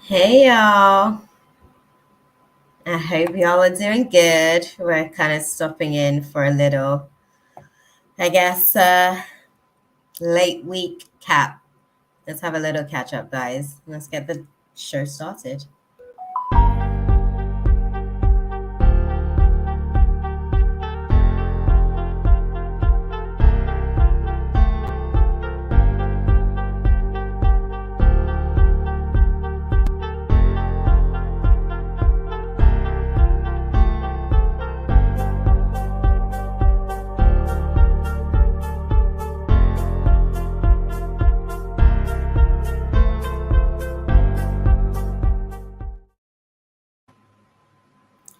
Hey y'all. I hope y'all are doing good. We're kind of stopping in for a little, I guess, late week cap. Let's have a little catch up, guys. Let's get the show started.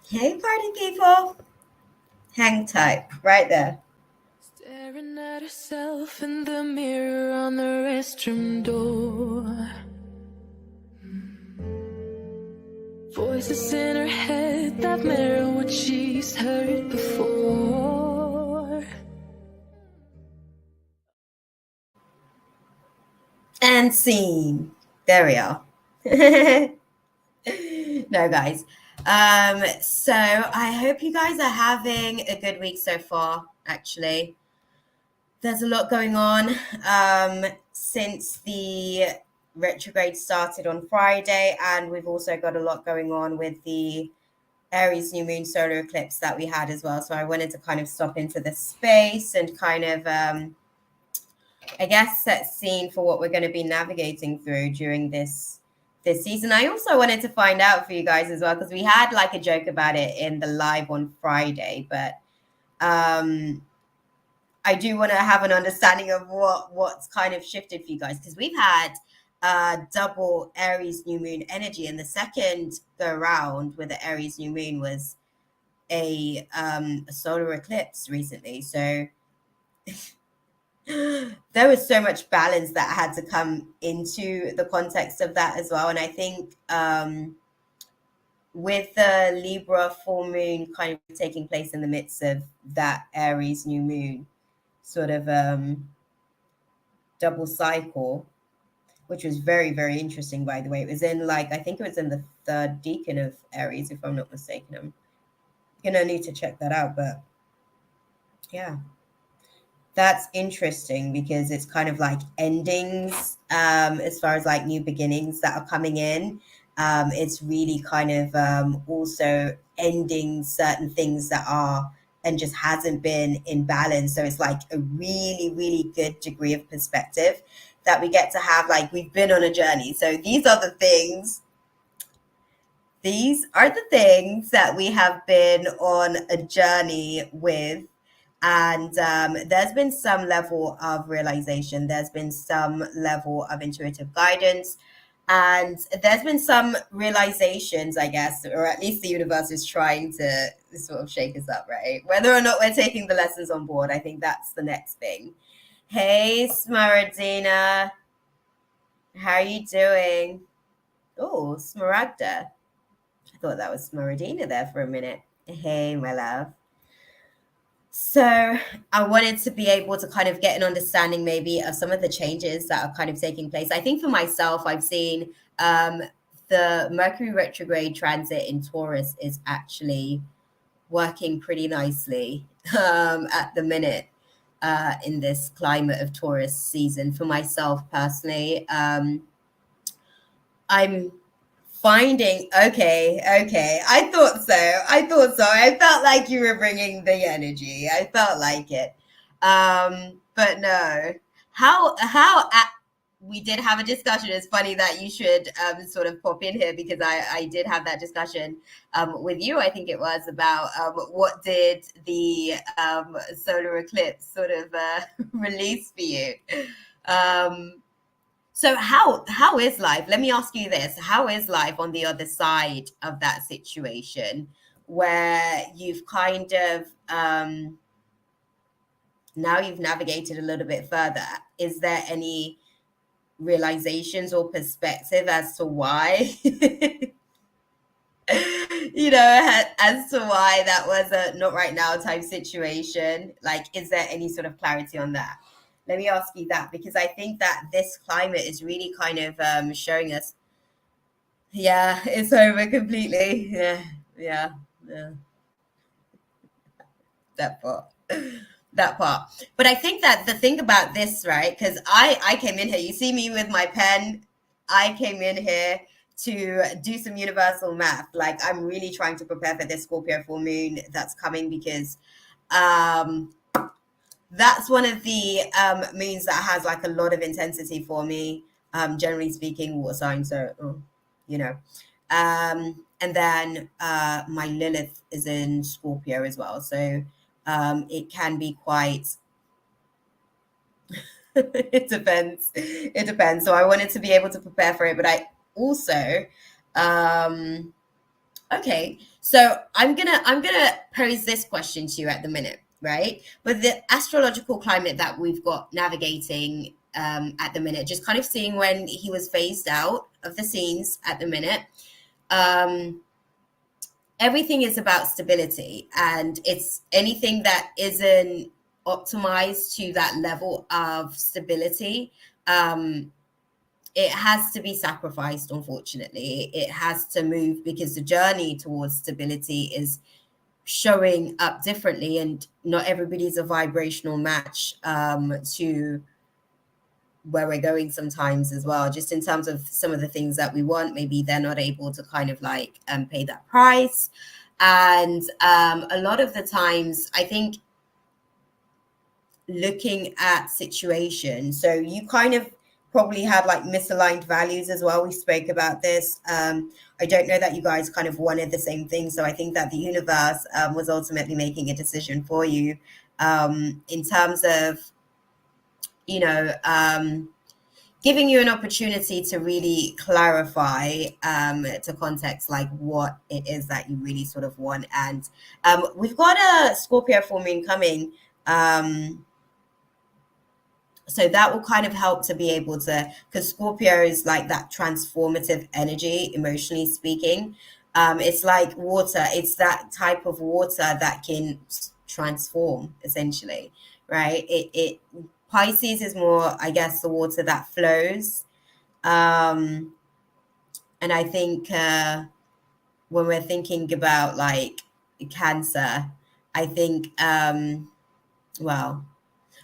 Hey, party people. Hang tight, right there. Staring at herself in the mirror on the restroom door. Voices in her head that mirror what she's heard before. And scene. There we are. No, guys. So I hope you guys are having a good week so far, actually. There's a lot going on since the retrograde started on Friday, and we've also got a lot going on with the Aries new moon solar eclipse that we had as well. So I wanted to kind of stop into this space and kind of, I guess, set scene for what we're going to be navigating through during this season. I also wanted to find out for you guys as well, because we had like a joke about it in the live on Friday, but I do want to have an understanding of what's kind of shifted for you guys, because we've had double Aries new moon energy, and the second go round with the Aries new moon was a solar eclipse recently. So there was so much balance that had to come into the context of that as well. And I think with the Libra full moon kind of taking place in the midst of that Aries new moon sort of double cycle, which was very, very interesting, by the way. It was in I think it was in the third decan of Aries, if I'm not mistaken. I'm gonna need to check that out, but yeah. That's interesting because it's kind of like endings as far as like new beginnings that are coming in. It's really kind of also ending certain things that are and just hasn't been in balance. So it's like a really, really good degree of perspective that we get to have. Like, we've been on a journey. So these are the things that we have been on a journey with. And there's been some level of realization, there's been some level of intuitive guidance, and there's been some realizations, I guess, or at least the universe is trying to sort of shake us up, right? Whether or not we're taking the lessons on board, I think that's the next thing. Hey, Smaradina, how are you doing? Oh, Smaragda. I thought that was Smaradina there for a minute. Hey, my love. So I wanted to be able to kind of get an understanding maybe of some of the changes that are kind of taking place. I think for myself, I've seen the Mercury retrograde transit in Taurus is actually working pretty nicely at the minute in this climate of Taurus season. For myself personally, I'm finding okay. I thought so. I felt like you were bringing the energy. I felt like it. But no. We did have a discussion. It's funny that you should sort of pop in here, because I did have that discussion with you. I think it was about what did the solar eclipse sort of release for you. So how is life? Let me ask you this. How is life on the other side of that situation, where you've kind of now you've navigated a little bit further? Is there any realizations or perspective as to why as to why that was a not right now type situation? Like, is there any sort of clarity on that? Let me ask you that, because I think that this climate is really kind of showing us Yeah, it's over completely. Yeah, yeah, that part. That part. But I think that the thing about this, right? Because I came in here. You see me with my pen. I came in here to do some universal math. Like I'm really trying to prepare for this Scorpio full moon that's coming because um that's one of the moons that has like a lot of intensity for me. Generally speaking, water sign, so you know. And then my Lilith is in Scorpio as well, so it can be quite. It depends. It depends. So I wanted to be able to prepare for it, but I also um, okay, so I'm gonna pose this question to you at the minute, right? But the astrological climate that we've got navigating at the minute, just kind of seeing when he was phased out of the scenes at the minute. Um, Everything is about stability, and it's anything that isn't optimized to that level of stability. Um, it has to be sacrificed, unfortunately. It has to move because the journey towards stability is showing up differently, and not everybody's a vibrational match to where we're going sometimes as well. Just in terms of some of the things that we want, maybe they're not able to kind of like pay that price. And a lot of the times, I think looking at situations. So you kind of probably had like misaligned values as well. We spoke about this. I don't know that you guys kind of wanted the same thing. So I think that the universe was ultimately making a decision for you in terms of, you know, giving you an opportunity to really clarify to context like what it is that you really sort of want. And we've got a Scorpio full moon coming. So that will kind of help to be able to, because Scorpio is like that transformative energy, emotionally speaking. It's like water. It's that type of water that can transform, essentially, right? It Pisces is more, I guess, the water that flows. Um, and I think when we're thinking about like Cancer, I think, well,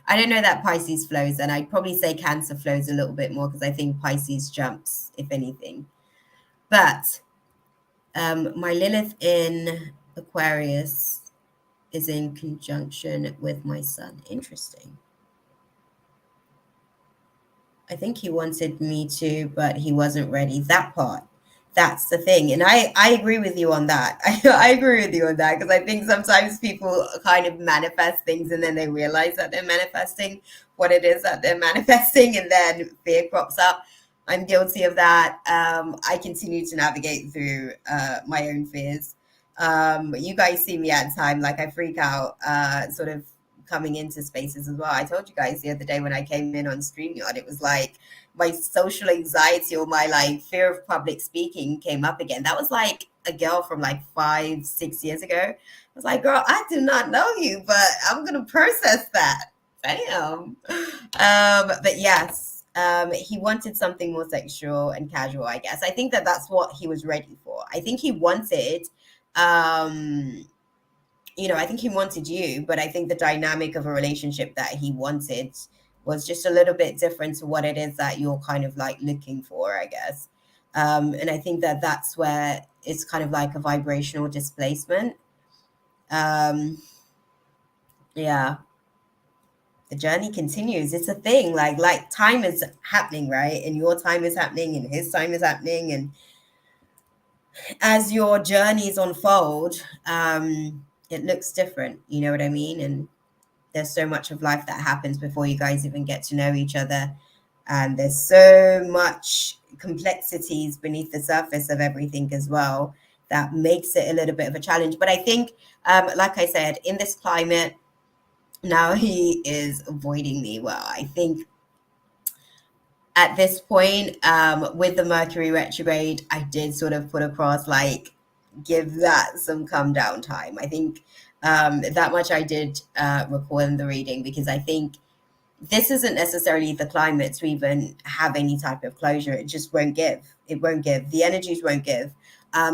I don't know that Pisces flows, and I'd probably say Cancer flows a little bit more because I think Pisces jumps, if anything. But my Lilith in Aquarius is in conjunction with my Sun. Interesting. I think he wanted me to, but he wasn't ready. That part. That's the thing. And I agree with you on that. I agree with you on that because I think sometimes people kind of manifest things and then they realize that they're manifesting what it is that they're manifesting, and then fear crops up. I'm guilty of that. I continue to navigate through my own fears. You guys see me at time, like I freak out, sort of coming into spaces as well. I told you guys the other day when I came in on StreamYard, it was like my social anxiety or my like fear of public speaking came up again. That was like a girl from like 5, 6 years ago. I was like, girl, I do not know you, but I'm gonna process that. Bam. But yes, he wanted something more sexual and casual, I guess. I think that that's what he was ready for. I think he wanted I think he wanted you, but I think the dynamic of a relationship that he wanted was just a little bit different to what it is that you're kind of like looking for, I guess. And I think that that's where it's kind of like a vibrational displacement. Um, yeah, the journey continues. It's a thing. Like time is happening, right? And your time is happening, and his time is happening, and as your journeys unfold, it looks different. You know what I mean? And there's so much of life that happens before you guys even get to know each other, and there's so much complexities beneath the surface of everything as well that makes it a little bit of a challenge. But I think, like I said, in this climate now, he is avoiding me. Well, I think at this point, with the Mercury retrograde, I did sort of put across like give that some calm down time. I think that much I did record in the reading, because I think this isn't necessarily the climate to even have any type of closure. It just won't give. It won't give. The energies won't give.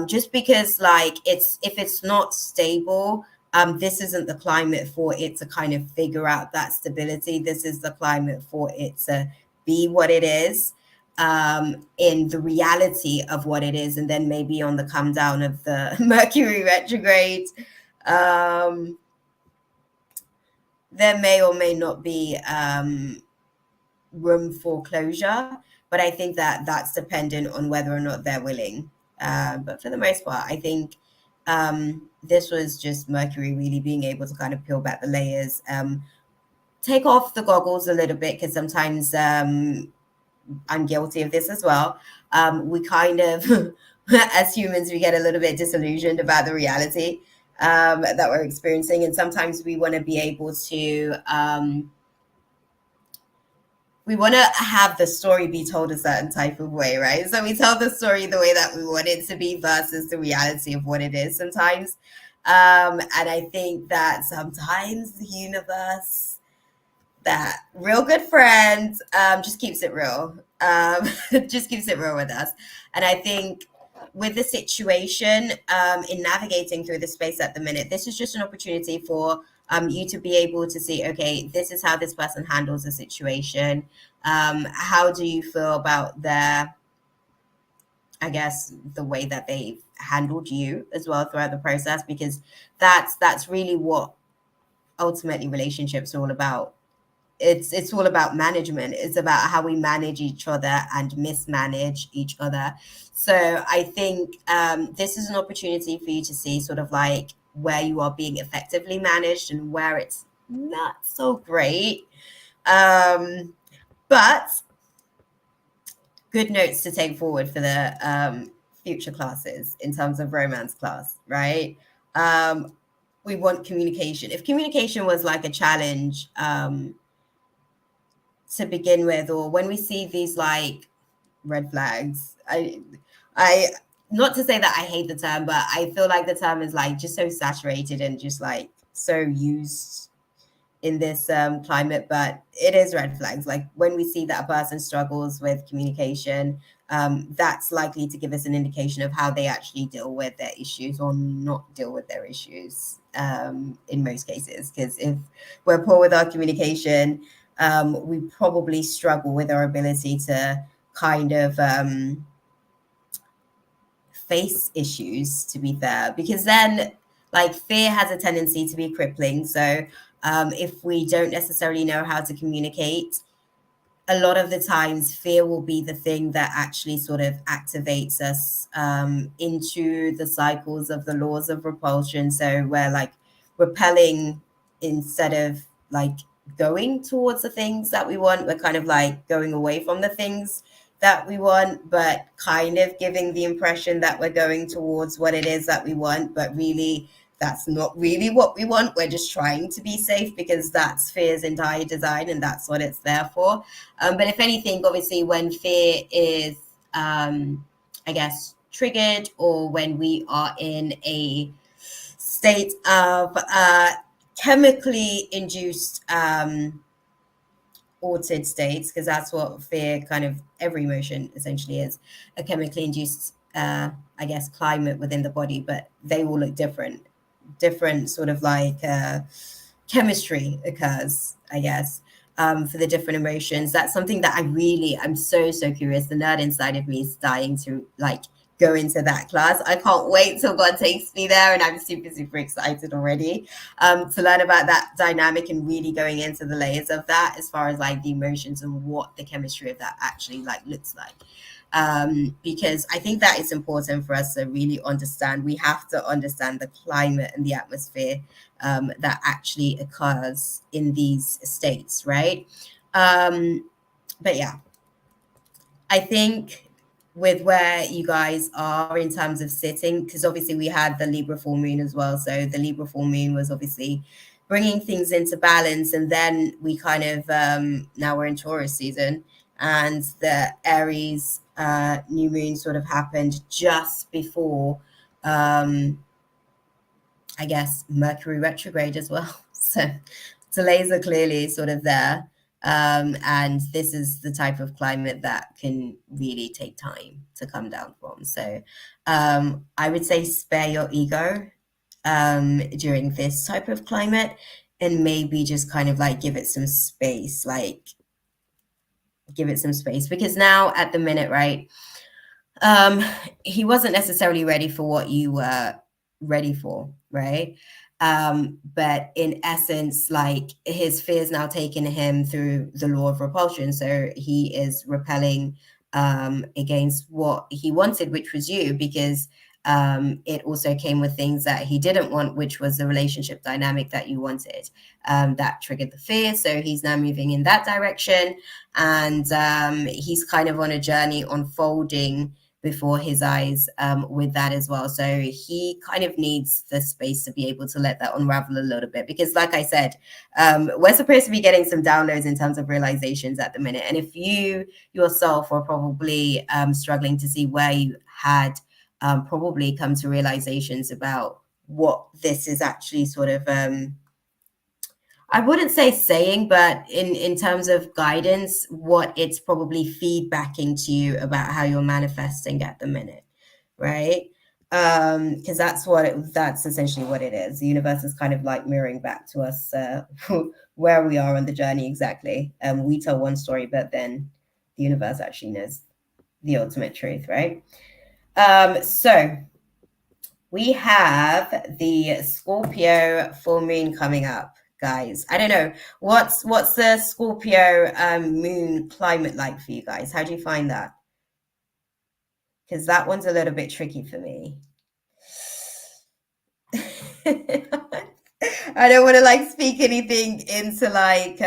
Just because, like, if it's not stable, this isn't the climate for it to kind of figure out that stability. This is the climate for it to be what it is, in the reality of what it is, and then maybe on the come down of the Mercury retrograde, um, there may or may not be room for closure, but I think that that's dependent on whether or not they're willing. But for the most part, I think this was just Mercury really being able to kind of peel back the layers, take off the goggles a little bit, because sometimes I'm guilty of this as well. We kind of, as humans, we get a little bit disillusioned about the reality that we're experiencing, and sometimes we want to be able to we want to have the story be told a certain type of way, right? So we tell the story the way that we want it to be versus the reality of what it is sometimes. And I think that sometimes the universe, that real good friend, just keeps it real. Just keeps it real with us. And I think with the situation, in navigating through the space at the minute, this is just an opportunity for you to be able to see, okay, this is how this person handles the situation. How do you feel about their, I guess, the way that they've handled you as well throughout the process? Because that's really what ultimately relationships are all about. It's all about management. It's about how we manage each other and mismanage each other. So I think this is an opportunity for you to see sort of like where you are being effectively managed and where it's not so great. But good notes to take forward for the future classes in terms of romance class, right? We want communication. If communication was like a challenge, to begin with, or when we see these like red flags, I not to say that I hate the term, but I feel like the term is like just so saturated and just like so used in this climate. But it is red flags. Like when we see that a person struggles with communication, that's likely to give us an indication of how they actually deal with their issues or not deal with their issues, in most cases. Because if we're poor with our communication, we probably struggle with our ability to kind of face issues, to be fair, because then like fear has a tendency to be crippling. So if we don't necessarily know how to communicate, a lot of the times fear will be the thing that actually sort of activates us into the cycles of the laws of repulsion. So we're like repelling instead of like going towards the things that we want. We're kind of like going away from the things that we want, but kind of giving the impression that we're going towards what it is that we want, but really that's not really what we want. We're just trying to be safe because that's fear's entire design and that's what it's there for. But if anything, obviously, when fear is, I guess, triggered, or when we are in a state of chemically induced altered states, because that's what fear kind of every emotion essentially is, a chemically induced, I guess, climate within the body, but they all look different. Different sort of like chemistry occurs, I guess, for the different emotions. That's something that I'm so curious. The nerd inside of me is dying to like go into that class. I can't wait till God takes me there, and I'm super excited already to learn about that dynamic and really going into the layers of that as far as like the emotions and what the chemistry of that actually like looks like. Because I think that is important for us to really understand. We have to understand the climate and the atmosphere that actually occurs in these states, right? But yeah, I think with where you guys are in terms of sitting, because obviously we had the Libra full moon as well. So the Libra full moon was obviously bringing things into balance. And then we kind of, now we're in Taurus season, and the Aries new moon sort of happened just before, I guess, Mercury retrograde as well. So delays are clearly sort of there. And this is the type of climate that can really take time to come down from. So I would say spare your ego during this type of climate, and maybe just kind of like give it some space, because now at the minute, right, um he wasn't necessarily ready for what you were ready for, right? But in essence, like, his fears now taking him through the law of repulsion, so he is repelling against what he wanted, which was you, because it also came with things that he didn't want, which was the relationship dynamic that you wanted. That triggered the fear, so he's now moving in that direction, and he's kind of on a journey unfolding before his eyes with that as well. So he kind of needs the space to be able to let that unravel a little bit, because like I said, we're supposed to be getting some downloads in terms of realizations at the minute. And if you yourself are probably struggling to see where you had probably come to realizations about what this is actually sort of I wouldn't say saying, but in terms of guidance, what it's probably feedbacking to you about how you're manifesting at the minute, right? Because that's essentially what it is. The universe is kind of like mirroring back to us where we are on the journey exactly. We tell one story, but then the universe actually knows the ultimate truth, right? So we have the Scorpio full moon coming up, guys. I don't know what's the Scorpio moon climate like for you guys. How do you find that? Because that one's a little bit tricky for me. I don't want to like speak anything into like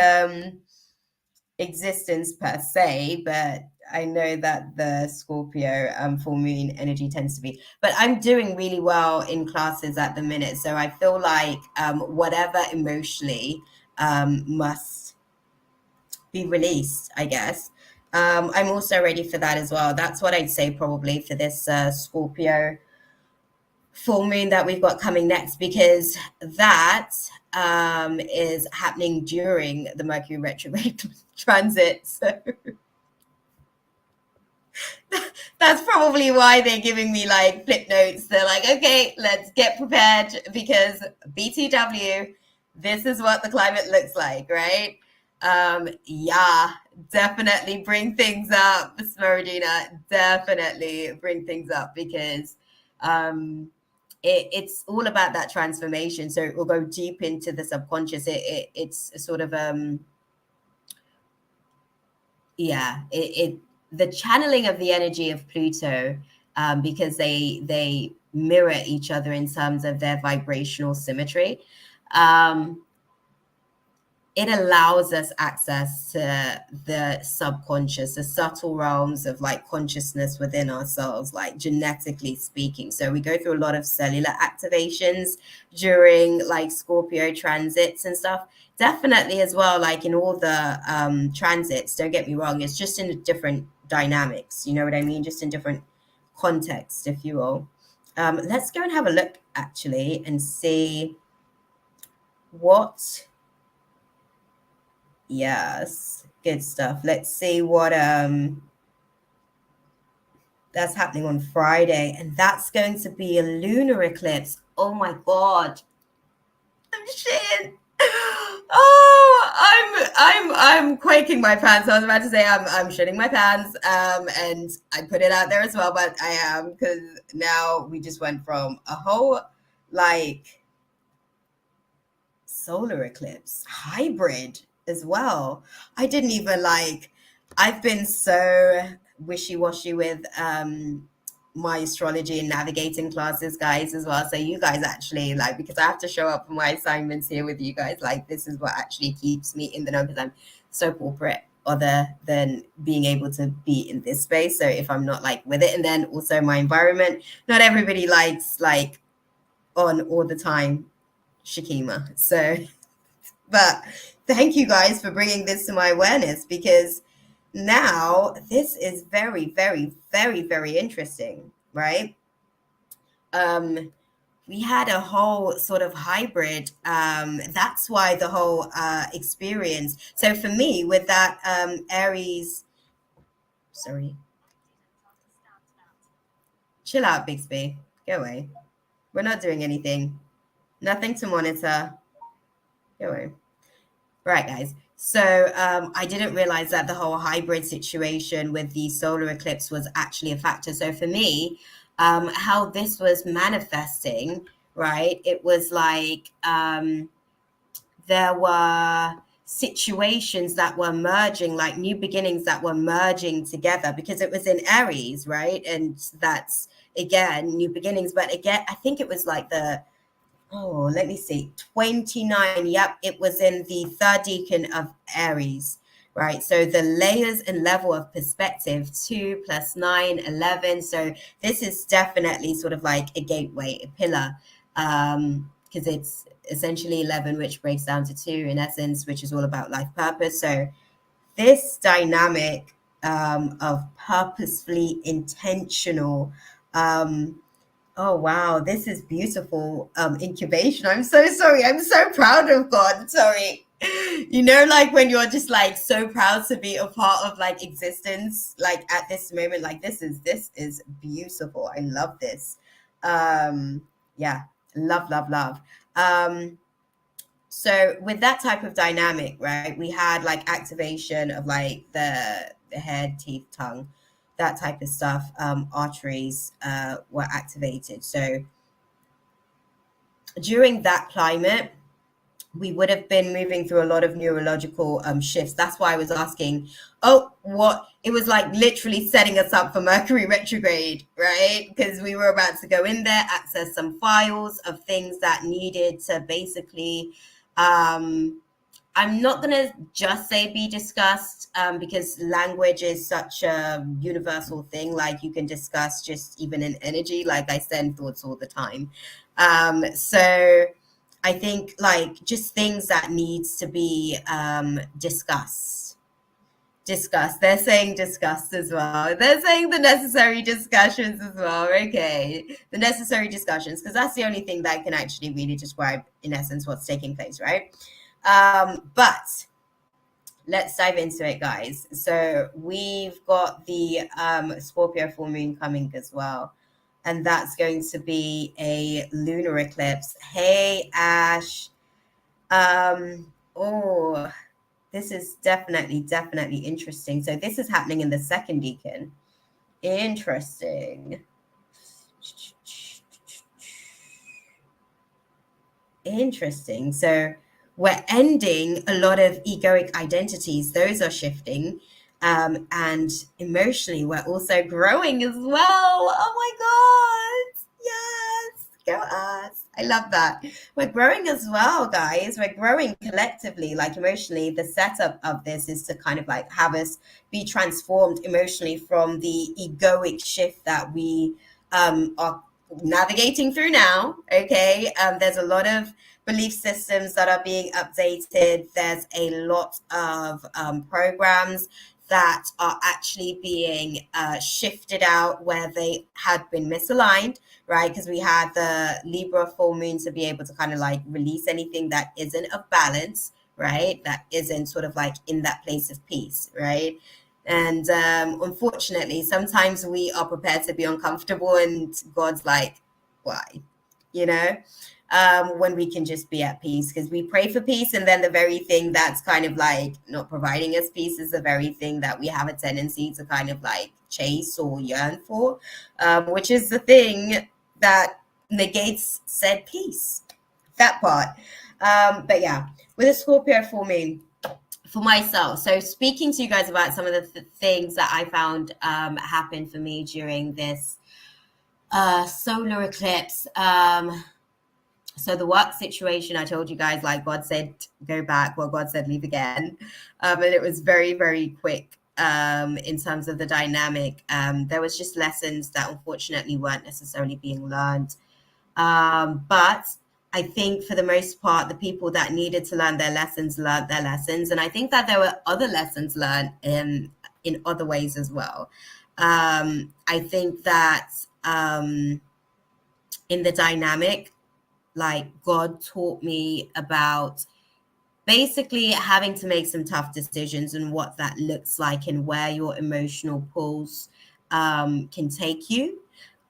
existence per se, but I know that the Scorpio full moon energy tends to be, but I'm doing really well in classes at the minute. So I feel like whatever emotionally must be released, I guess. I'm also ready for that as well. That's what I'd say probably for this Scorpio full moon that we've got coming next, because that is happening during the Mercury retrograde transit. So that's probably why they're giving me like flip notes. They're like, okay, let's get prepared, because BTW, this is what the climate looks like, right? Yeah, definitely bring things up, Smaradina. Definitely bring things up, because it's all about that transformation. So it will go deep into the subconscious. It's sort of the channeling of the energy of Pluto, because they mirror each other in terms of their vibrational symmetry. It allows us access to the subconscious, the subtle realms of like consciousness within ourselves, like genetically speaking. So we go through a lot of cellular activations during like Scorpio transits and stuff. Definitely as well, like in all the transits, don't get me wrong, it's just in different dynamics, you know what I mean? Just in different contexts, if you will. Let's go and have a look actually and see what. Yes, good stuff. Let's see what that's happening on Friday, and that's going to be a lunar eclipse. Oh my god. I'm shitting. Oh, I'm quaking my pants. I was about to say I'm shitting my pants. And I put it out there as well, but I am, because now we just went from a whole like solar eclipse hybrid as well. I didn't even like, I've been so wishy-washy with my astrology and navigating classes, guys, as well. So you guys actually like, because I have to show up for my assignments here with you guys, like this is what actually keeps me in the know, because I'm so corporate other than being able to be in this space. So if I'm not like with it, and then also my environment, not everybody likes like on all the time Shakima. So, but thank you guys for bringing this to my awareness, because now this is very, very, very, very interesting, right? we had a whole sort of hybrid. That's why the whole experience. So for me, with that Aries, sorry, chill out, Bixby, go away. We're not doing anything. Nothing to monitor. Go away. Right, guys. So I didn't realize that the whole hybrid situation with the solar eclipse was actually a factor. So for me, how this was manifesting, right? It was like there were situations that were merging, like new beginnings that were merging together because it was in Aries, right? And that's again new beginnings. But again, I think it was like let me see, 29. Yep, it was in the third decan of Aries, right? So the layers and level of perspective, 2 plus 9, 11. So this is definitely sort of like a gateway, a pillar, because it's essentially 11, which breaks down to 2 in essence, which is all about life purpose. So this dynamic of purposefully intentional, oh wow, this is beautiful incubation. I'm so sorry. I'm so proud of God. Sorry. You know, like when you're just like so proud to be a part of like existence, like at this moment, like this is beautiful. I love this. Yeah, love. Um so with that type of dynamic, right, we had like activation of like the head, teeth, tongue, that type of stuff. Arteries were activated. So during that climate, we would have been moving through a lot of neurological shifts. That's why I was asking, what it was like literally setting us up for Mercury retrograde, right? Because we were about to go in there, access some files of things that needed to basically I'm not going to just say be discussed because language is such a universal thing. Like you can discuss just even in energy, like I send thoughts all the time. So I think like just things that needs to be discussed. They're saying discussed as well. They're saying the necessary discussions as well. Okay. The necessary discussions, because that's the only thing that can actually really describe in essence what's taking place, right? But let's dive into it, guys. So we've got the Scorpio full moon coming as well, and that's going to be a lunar eclipse. Hey, Ash. Oh, this is definitely interesting. So this is happening in the second decan. Interesting. Interesting. So we're ending a lot of egoic identities. Those are shifting. And emotionally, we're also growing as well. Oh my God. Yes. Go us. I love that. We're growing as well, guys. We're growing collectively, like emotionally. The setup of this is to kind of like have us be transformed emotionally from the egoic shift that we are navigating through now. Okay. There's a lot of belief systems that are being updated. There's a lot of programs that are actually being shifted out where they had been misaligned, right? Because we had the Libra full moon to be able to kind of like release anything that isn't of balance, right? That isn't sort of like in that place of peace, right? And unfortunately, sometimes we are prepared to be uncomfortable, and God's like, why? You know? When we can just be at peace, because we pray for peace, and then the very thing that's kind of like not providing us peace is the very thing that we have a tendency to kind of like chase or yearn for, which is the thing that negates said peace, that part. But yeah, with a Scorpio full moon, for myself, so speaking to you guys about some of the things that I found happen for me during this solar eclipse. So the work situation, I told you guys, like God said, go back. Well, God said, leave again. And it was very quick in terms of the dynamic. There was just lessons that unfortunately weren't necessarily being learned. But I think for the most part, the people that needed to learn their lessons learned their lessons. And I think that there were other lessons learned in other ways as well. I think that in the dynamic, like God taught me about basically having to make some tough decisions and what that looks like and where your emotional pulls can take you.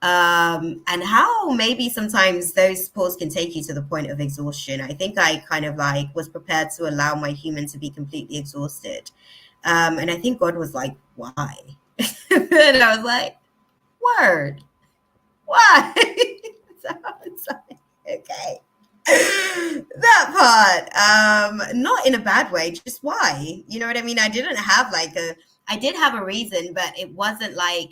And how maybe sometimes those pulls can take you to the point of exhaustion. I think I kind of like was prepared to allow my human to be completely exhausted. And I think God was like, why? And I was like, word, why? So it's like, okay. That part, not in a bad way, just why, you know what I mean? I did have a reason, but it wasn't like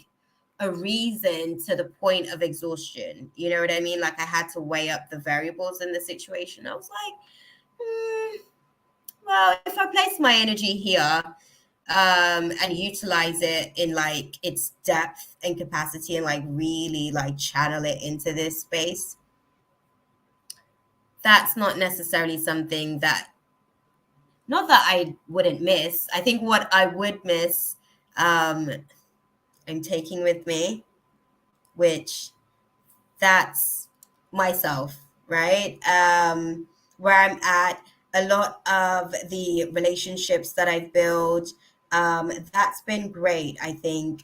a reason to the point of exhaustion, you know what I mean? Like I had to weigh up the variables in the situation. I was like, well, if I place my energy here and utilize it in like its depth and capacity and like really like channel it into this space, that's not necessarily something that, not that I wouldn't miss. I think what I would miss, I'm taking with me, which that's myself, right? Where I'm at, a lot of the relationships that I've built, that's been great, I think,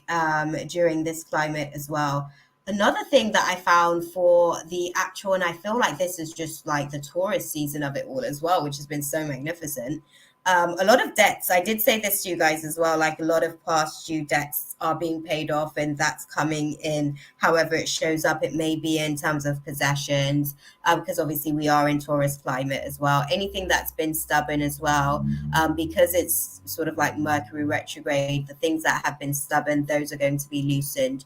during this climate as well. Another thing that I found for the actual, and I feel like this is just like the Taurus season of it all as well, which has been so magnificent. A lot of debts, I did say this to you guys as well, like a lot of past due debts are being paid off, and that's coming in however it shows up. It may be in terms of possessions, because obviously we are in Taurus climate as well. Anything that's been stubborn as well, because it's sort of like Mercury retrograde, the things that have been stubborn, those are going to be loosened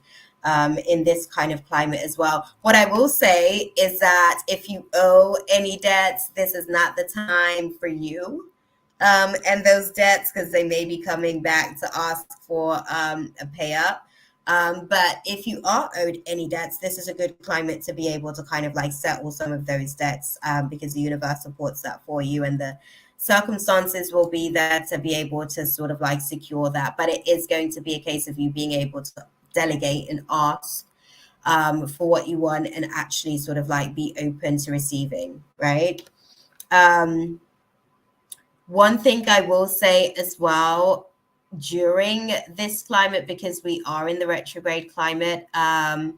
in this kind of climate as well. What I will say is that if you owe any debts, this is not the time for you. And those debts, because they may be coming back to ask for a pay up. But if you are owed any debts, this is a good climate to be able to kind of like settle some of those debts, because the universe supports that for you, and the circumstances will be there to be able to sort of like secure that. But it is going to be a case of you being able to delegate and ask for what you want and actually sort of like be open to receiving, right? One thing I will say as well during this climate, because we are in the retrograde climate, I'm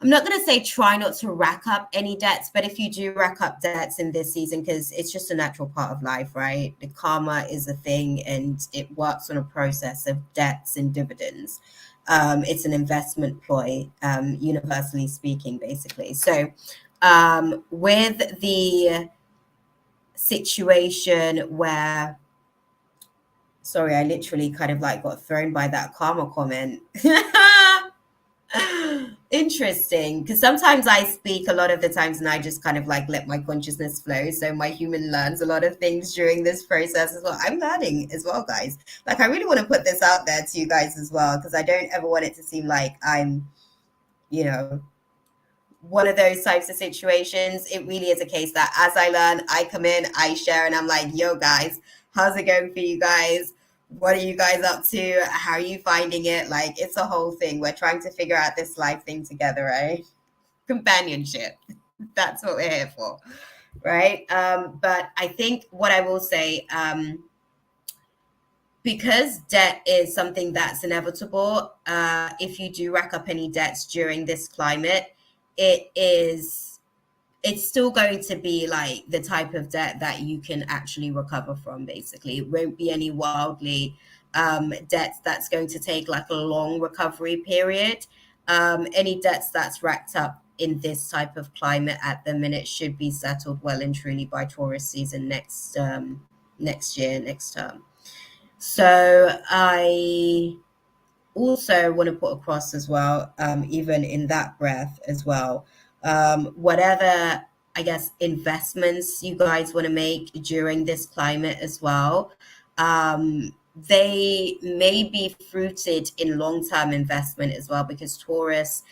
not going to say try not to rack up any debts, but if you do rack up debts in this season, because it's just a natural part of life, right? The karma is a thing and it works on a process of debts and dividends. It's an investment ploy, universally speaking, basically. So with the situation where, sorry, I literally kind of like got thrown by that karma comment. Interesting, because sometimes I speak a lot of the times and I just kind of like let my consciousness flow, so my human learns a lot of things during this process as well. I'm learning as well, guys. Like I really want to put this out there to you guys as well, because I don't ever want it to seem like I'm, you know, one of those types of situations. It really is a case that as I learn, I come in, I share, and I'm like, yo guys, how's it going for you guys? What are you guys up to? How are you finding it? Like, it's a whole thing. We're trying to figure out this life thing together, right? Companionship. That's what we're here for, right? But I think what I will say, because debt is something that's inevitable, if you do rack up any debts during this climate, it's still going to be like the type of debt that you can actually recover from. Basically, it won't be any wildly debts that's going to take like a long recovery period. Any debts that's racked up in this type of climate at the minute should be settled well and truly by Taurus season next year, next term. So I also want to put across as well, even in that breath as well, whatever, I guess, investments you guys want to make during this climate as well, they may be fruited in long-term investment as well, because Taurus,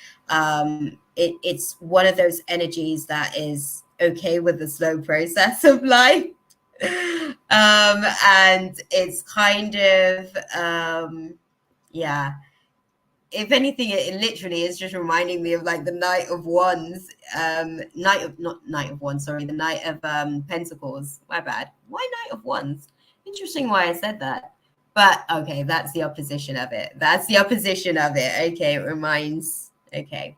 it's one of those energies that is okay with the slow process of life. And it's kind of, yeah, if anything, it literally is just reminding me of like the Knight of Wands, Knight of Wands, sorry, the Knight of Pentacles. My bad. Why Knight of Wands? Interesting why I said that. But okay, that's the opposition of it. That's the opposition of it. Okay, it reminds. Okay.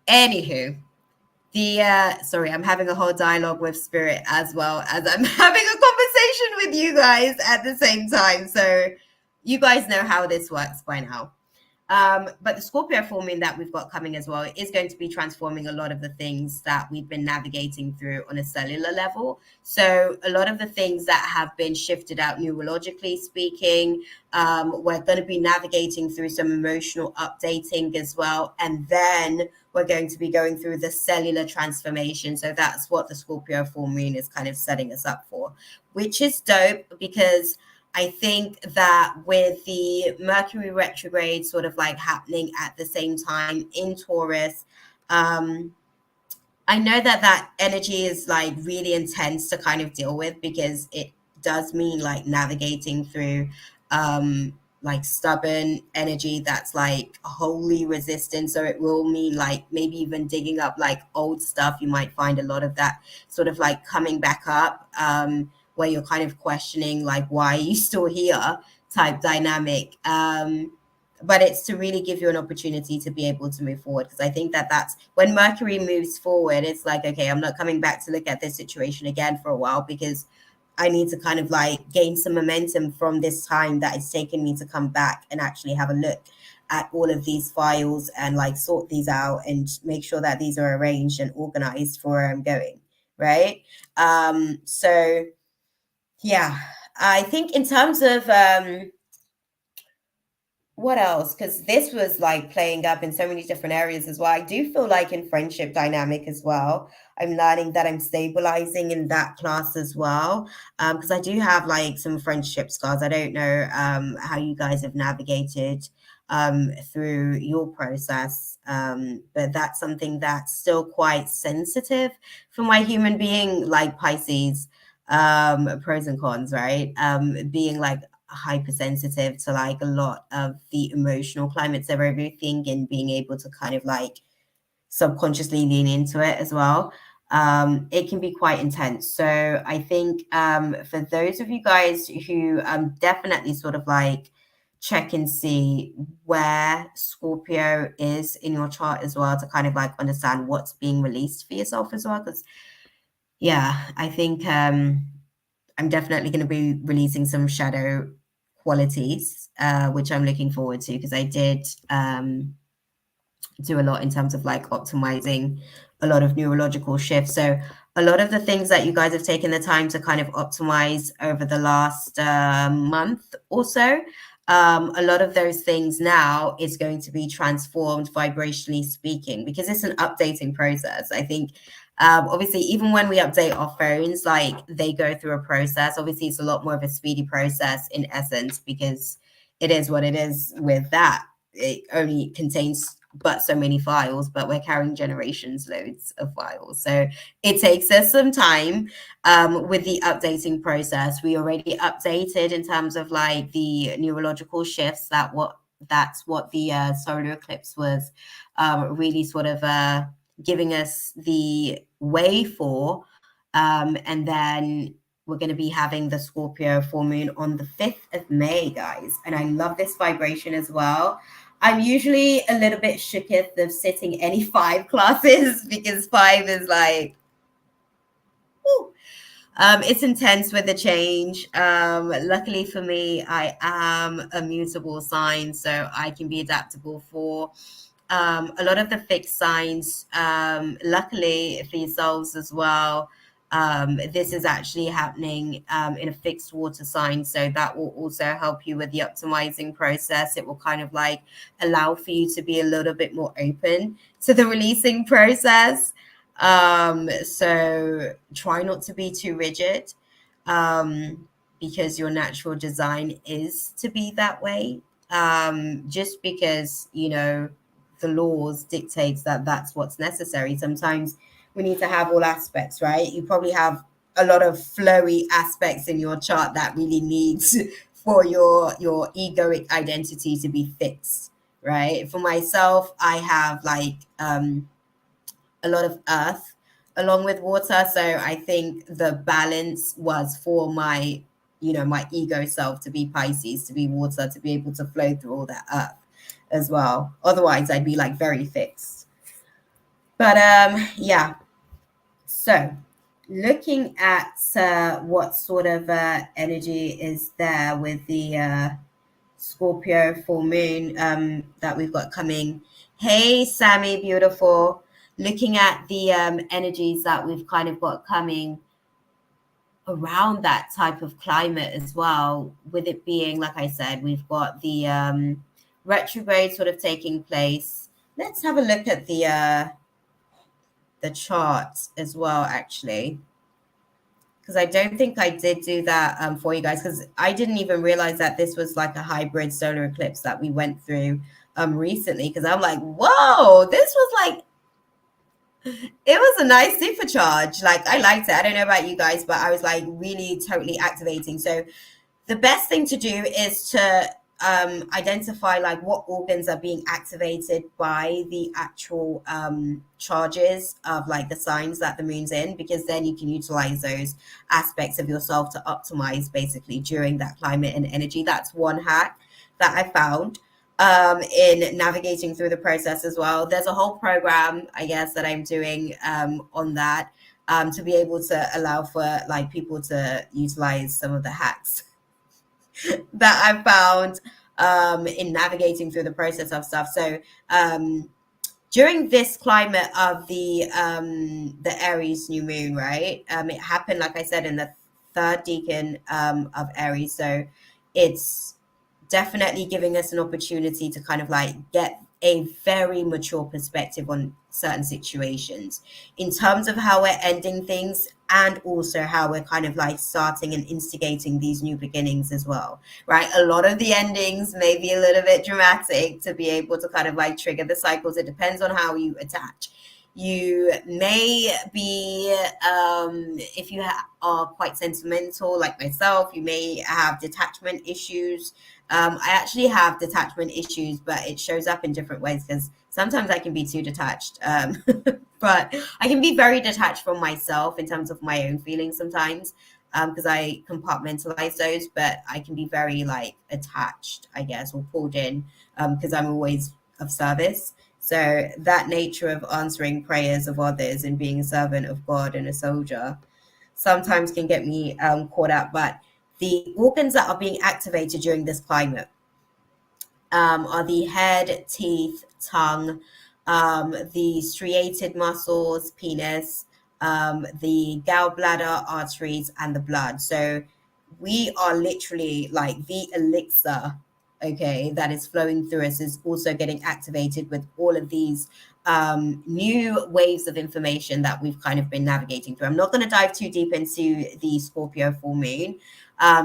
Anywho, sorry, I'm having a whole dialogue with spirit as well as I'm having a conversation with you guys at the same time. So you guys know how this works by now. But the Scorpio full moon that we've got coming as well is going to be transforming a lot of the things that we've been navigating through on a cellular level. So a lot of the things that have been shifted out neurologically speaking, we're going to be navigating through some emotional updating as well. And then we're going to be going through the cellular transformation. So that's what the Scorpio full moon is kind of setting us up for, which is dope because I think that with the Mercury retrograde sort of like happening at the same time in Taurus, I know that that energy is like really intense to kind of deal with because it does mean like navigating through like stubborn energy that's like wholly resistant. So it will mean like maybe even digging up like old stuff. You might find a lot of that sort of like coming back up. Where you're kind of questioning like why are you still here type dynamic, but it's to really give you an opportunity to be able to move forward, because I think that that's when Mercury moves forward, it's like, okay, I'm not coming back to look at this situation again for a while because I need to kind of like gain some momentum from this time that it's taken me to come back and actually have a look at all of these files and like sort these out and make sure that these are arranged and organized for where I'm going, right? So yeah, I think in terms of what else? Because this was like playing up in so many different areas as well. I do feel like in friendship dynamic as well, I'm learning that I'm stabilizing in that class as well. Because I do have like some friendship scars. I don't know how you guys have navigated through your process, but that's something that's still quite sensitive for my human being, like Pisces, pros and cons, right? Being like hypersensitive to like a lot of the emotional climates of everything and being able to kind of like subconsciously lean into it as well. It can be quite intense. So I think for those of you guys who definitely sort of like check and see where Scorpio is in your chart as well to kind of like understand what's being released for yourself as well. Because yeah, I think I'm definitely going to be releasing some shadow qualities, which I'm looking forward to because I did do a lot in terms of like optimizing a lot of neurological shifts. So a lot of the things that you guys have taken the time to kind of optimize over the last month or so, a lot of those things now is going to be transformed vibrationally speaking because it's an updating process. I think obviously even when we update our phones, like they go through a process. Obviously it's a lot more of a speedy process in essence because it is what it is with that. It only contains but so many files, but we're carrying generations loads of files. So it takes us some time with the updating process. We already updated in terms of like the neurological shifts that's what the solar eclipse was really sort of giving us the way for. And then we're going to be having the Scorpio full moon on the 5th of May, guys. And I love this vibration as well. I'm usually a little bit shooketh of sitting any 5 classes because 5 is like, woo. It's intense with the change. Luckily for me, I am a mutable sign, so I can be adaptable for a lot of the fixed signs. Luckily for yourselves as well, this is actually happening in a fixed water sign, so that will also help you with the optimizing process. It will kind of like allow for you to be a little bit more open to the releasing process. So try not to be too rigid, because your natural design is to be that way. Just because, you know, the laws dictates that that's what's necessary. Sometimes we need to have all aspects, right? You probably have a lot of flowy aspects in your chart that really needs for your egoic identity to be fixed, right? For myself, I have like a lot of earth along with water. So I think the balance was for my, my ego self to be Pisces, to be water, to be able to flow through all that earth as well. Otherwise, I'd be like very fixed. But yeah. So looking at what sort of energy is there with the Scorpio full moon that we've got coming. Hey, Sammy, beautiful. Looking at the energies that we've kind of got coming around that type of climate as well, with it being, like I said, we've got the retrograde sort of taking place. Let's have a look at the chart as well, actually, because I don't think I did do that for you guys, because I didn't even realize that this was like a hybrid solar eclipse that we went through recently, because I'm like, whoa, this was like, it was a nice supercharge. Like, I liked it. I don't know about you guys, but I was like really totally activating. So the best thing to do is to identify like what organs are being activated by the actual charges of like the signs that the moon's in, because then you can utilize those aspects of yourself to optimize basically during that climate and energy. That's one hack that I found in navigating through the process as well. There's a whole program, I guess, that I'm doing on that to be able to allow for like people to utilize some of the hacks that I've found in navigating through the process of stuff. So during this climate of the Aries new moon, right? It happened, like I said, in the third decan of Aries. So it's definitely giving us an opportunity to kind of like get a very mature perspective on certain situations in terms of how we're ending things, and also how we're kind of like starting and instigating these new beginnings as well, right? A lot of the endings may be a little bit dramatic to be able to kind of like trigger the cycles. It depends on how you attach. You may be, if you are quite sentimental like myself, you may have detachment issues. I actually have detachment issues, but it shows up in different ways, because sometimes I can be too detached. But I can be very detached from myself in terms of my own feelings sometimes, because I compartmentalize those, but I can be very like attached, I guess, or pulled in, because I'm always of service. So that nature of answering prayers of others and being a servant of God and a soldier sometimes can get me caught up. But the organs that are being activated during this climate are the head, teeth, tongue, the striated muscles, penis, the gallbladder, arteries, and the blood. So we are literally like the elixir, okay, that is flowing through us is also getting activated with all of these new waves of information that we've kind of been navigating through. I'm not going to dive too deep into the Scorpio full moon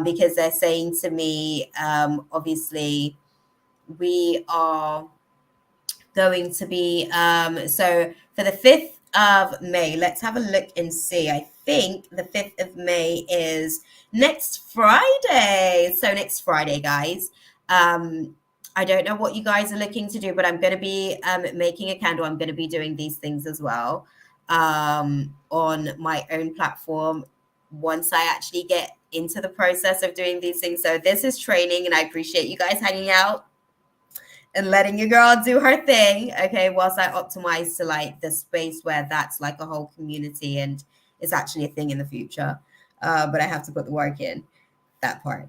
because they're saying to me, obviously, we are going to be so for the 5th of May, let's have a look and see. I think the 5th of May is next Friday. So next Friday, guys. I don't know what you guys are looking to do, but I'm going to be making a candle. I'm going to be doing these things as well on my own platform once I actually get into the process of doing these things. So this is training, and I appreciate you guys hanging out and letting your girl do her thing, okay, whilst I optimize to like the space where that's like a whole community and it's actually a thing in the future. But I have to put the work in, that part.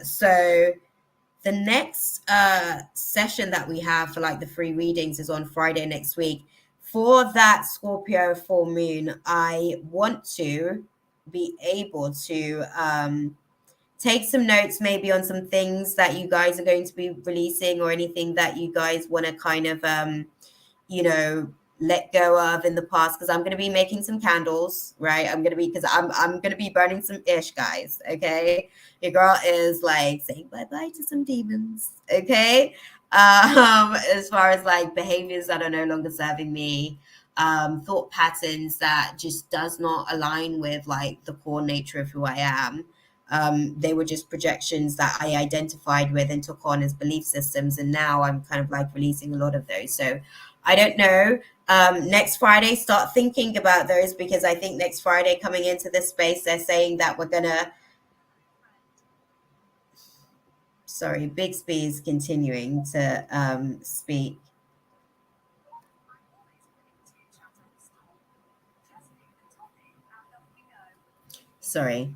So the next session that we have for like the free readings is on Friday next week. For that Scorpio full moon, I want to be able to take some notes maybe on some things that you guys are going to be releasing, or anything that you guys want to kind of let go of in the past, because I'm going to be making some candles, right? I'm going to be burning some ish, guys, okay? Your girl is like saying bye-bye to some demons, okay? As far as like behaviors that are no longer serving me, thought patterns that just does not align with like the core nature of who I am. They were just projections that I identified with and took on as belief systems. And now I'm kind of like releasing a lot of those. So I don't know. Next Friday, start thinking about those, because I think next Friday coming into this space, they're saying that we're going to, sorry, Bixby is continuing to speak. Sorry.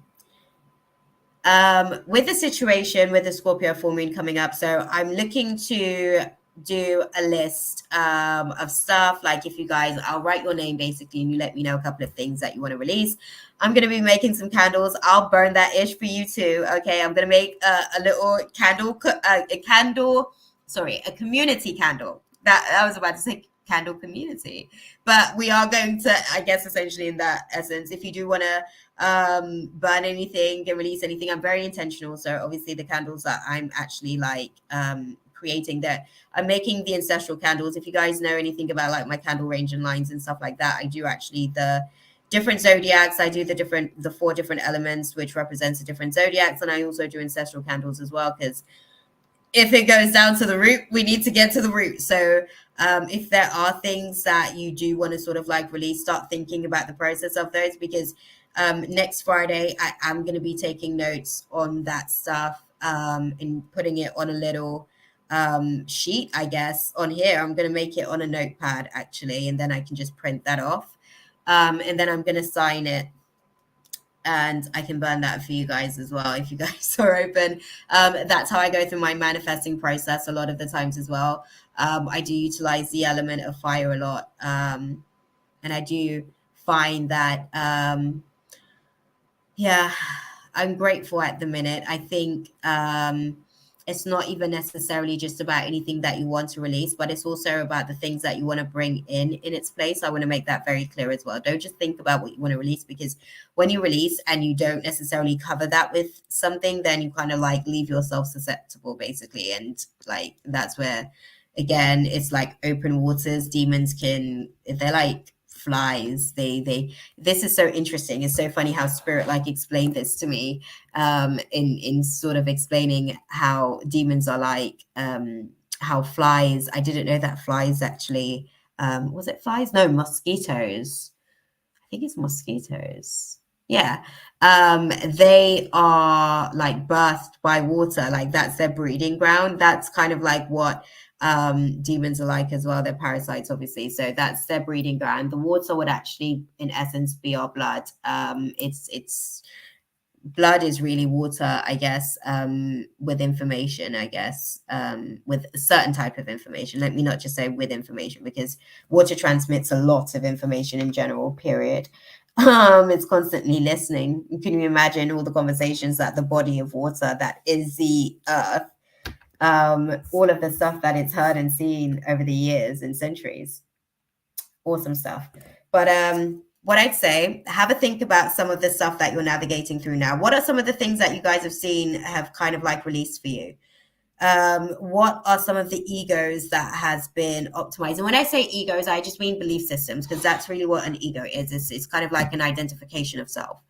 With the situation with the Scorpio full moon coming up, so I'm looking to do a list of stuff. Like, if you guys, I'll write your name basically, and you let me know a couple of things that you want to release. I'm going to be making some candles. I'll burn that ish for you too. Okay, I'm going to make a little candle, a community candle. That I was about to say candle community, but we are going to, I guess, essentially in that essence. If you do want to burn anything and release anything, I'm very intentional. So obviously the candles that I'm actually like creating, that I'm making the ancestral candles. If you guys know anything about like my candle range and lines and stuff like that, I do actually the different zodiacs. I do the 4 different elements, which represents the different zodiacs, and I also do ancestral candles as well, because if it goes down to the root, we need to get to the root. So if there are things that you do want to sort of like release, start thinking about the process of those, because next Friday, I am going to be taking notes on that stuff and putting it on a little sheet, I guess, on here. I'm going to make it on a notepad, actually, and then I can just print that off. And then I'm going to sign it, and I can burn that for you guys as well, if you guys are open. That's how I go through my manifesting process a lot of the times as well. I do utilize the element of fire a lot. And I do find that, yeah, I'm grateful at the minute. I think it's not even necessarily just about anything that you want to release, but it's also about the things that you want to bring in its place. I want to make that very clear as well. Don't just think about what you want to release, because when you release and you don't necessarily cover that with something, then you kind of like leave yourself susceptible, basically. And like, that's where, again, it's like open waters. Demons can, they're like flies. This is so interesting. It's so funny how spirit like explained this to me, in sort of explaining how demons are like, how flies, I didn't know that flies actually, was it flies? No, mosquitoes. I think it's mosquitoes. Yeah. They are like birthed by water, like that's their breeding ground. That's kind of like what demons are like as well. They're parasites, obviously, so that's their breeding ground. The water would actually in essence be our blood. It's blood is really water, I guess, with information, I guess, with a certain type of information. Let me not just say with information, because water transmits a lot of information in general, period. It's constantly listening. Can you imagine all the conversations that the body of water that is the earth, all of the stuff that it's heard and seen over the years and centuries? Awesome stuff. But what I'd say, have a think about some of the stuff that you're navigating through now. What are some of the things that you guys have seen have kind of like released for you? What are some of the egos that has been optimized? And when I say egos, I just mean belief systems, because that's really what an ego is. It's kind of like an identification of self.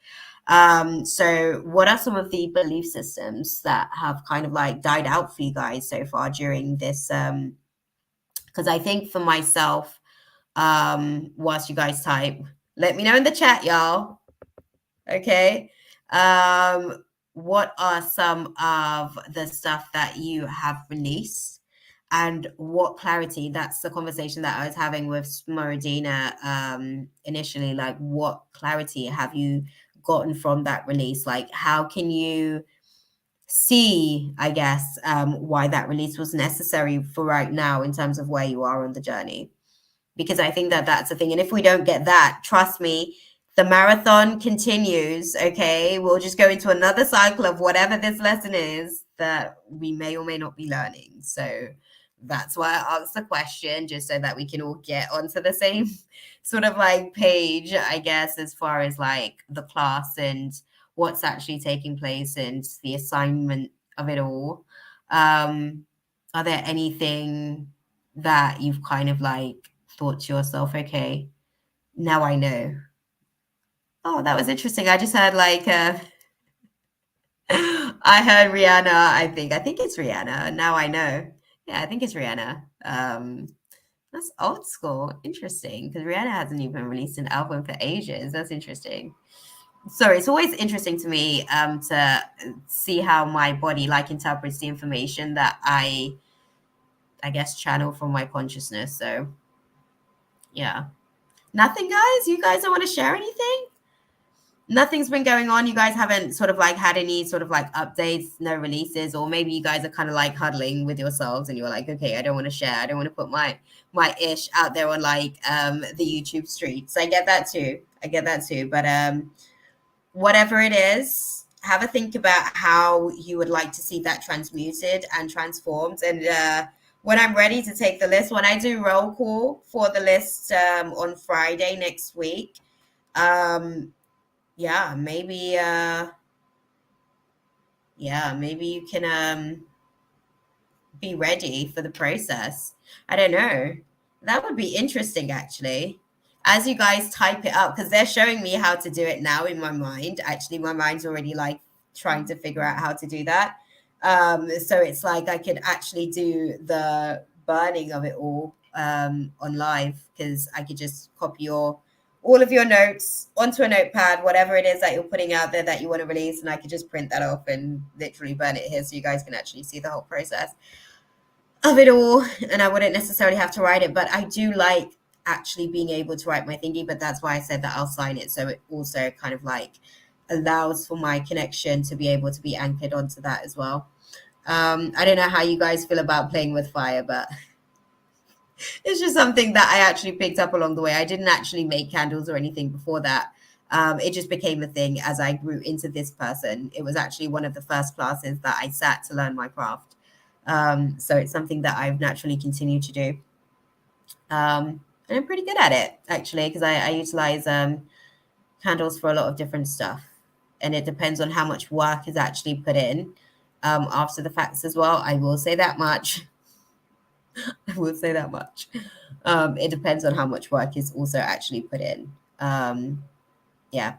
So what are some of the belief systems that have kind of like died out for you guys so far during this? Because I think for myself, whilst you guys type, let me know in the chat, y'all. Okay. What are some of the stuff that you have released, and what clarity? That's the conversation that I was having with Smoradina initially. Like, what clarity have you gotten from that release? Like, how can you see, I guess, why that release was necessary for right now in terms of where you are on the journey? Because I think that that's the thing. And if we don't get that, trust me, the marathon continues. Okay. We'll just go into another cycle of whatever this lesson is that we may or may not be learning. So that's why I asked the question, just so that we can all get onto the same sort of like page, I guess, as far as like the class and what's actually taking place and the assignment of it all. Are there anything that you've kind of like thought to yourself, okay, now I know? Oh, that was interesting. I just had like I heard Rihanna, I think. I think it's Rihanna. Now I know. Yeah, I think it's Rihanna. That's old school. Interesting, because Rihanna hasn't even released an album for ages. That's interesting. Sorry, it's always interesting to me to see how my body like interprets the information that I guess channel from my consciousness. So yeah. Nothing, guys? You guys don't want to share anything? Nothing's been going on. You guys haven't sort of like had any sort of like updates, no releases, or maybe you guys are kind of like huddling with yourselves and you're like, okay, I don't want to share. I don't want to put my ish out there on like the YouTube streets. I get that too. I get that too. But whatever it is, have a think about how you would like to see that transmuted and transformed. And when I'm ready to take the list, when I do roll call for the list on Friday next week, yeah, maybe you can be ready for the process. I don't know. That would be interesting actually. As you guys type it up, because they're showing me how to do it now in my mind. Actually, my mind's already like trying to figure out how to do that. So it's like I could actually do the burning of it all on live, because I could just copy all of your notes onto a notepad, whatever it is that you're putting out there that you want to release, and I could just print that off and literally burn it here so you guys can actually see the whole process of it all, and I wouldn't necessarily have to write it. But I do like actually being able to write my thingy, but that's why I said that I'll sign it, so it also kind of like allows for my connection to be able to be anchored onto that as well. I don't know how you guys feel about playing with fire, but it's just something that I actually picked up along the way. I didn't actually make candles or anything before that. It just became a thing as I grew into this person. It was actually one of the first classes that I sat to learn my craft. So it's something that I've naturally continued to do. And I'm pretty good at it, actually, because I utilize candles for a lot of different stuff. And it depends on how much work is actually put in after the facts as well. I will say that much. I will say that much. It depends on how much work is also actually put in. Yeah,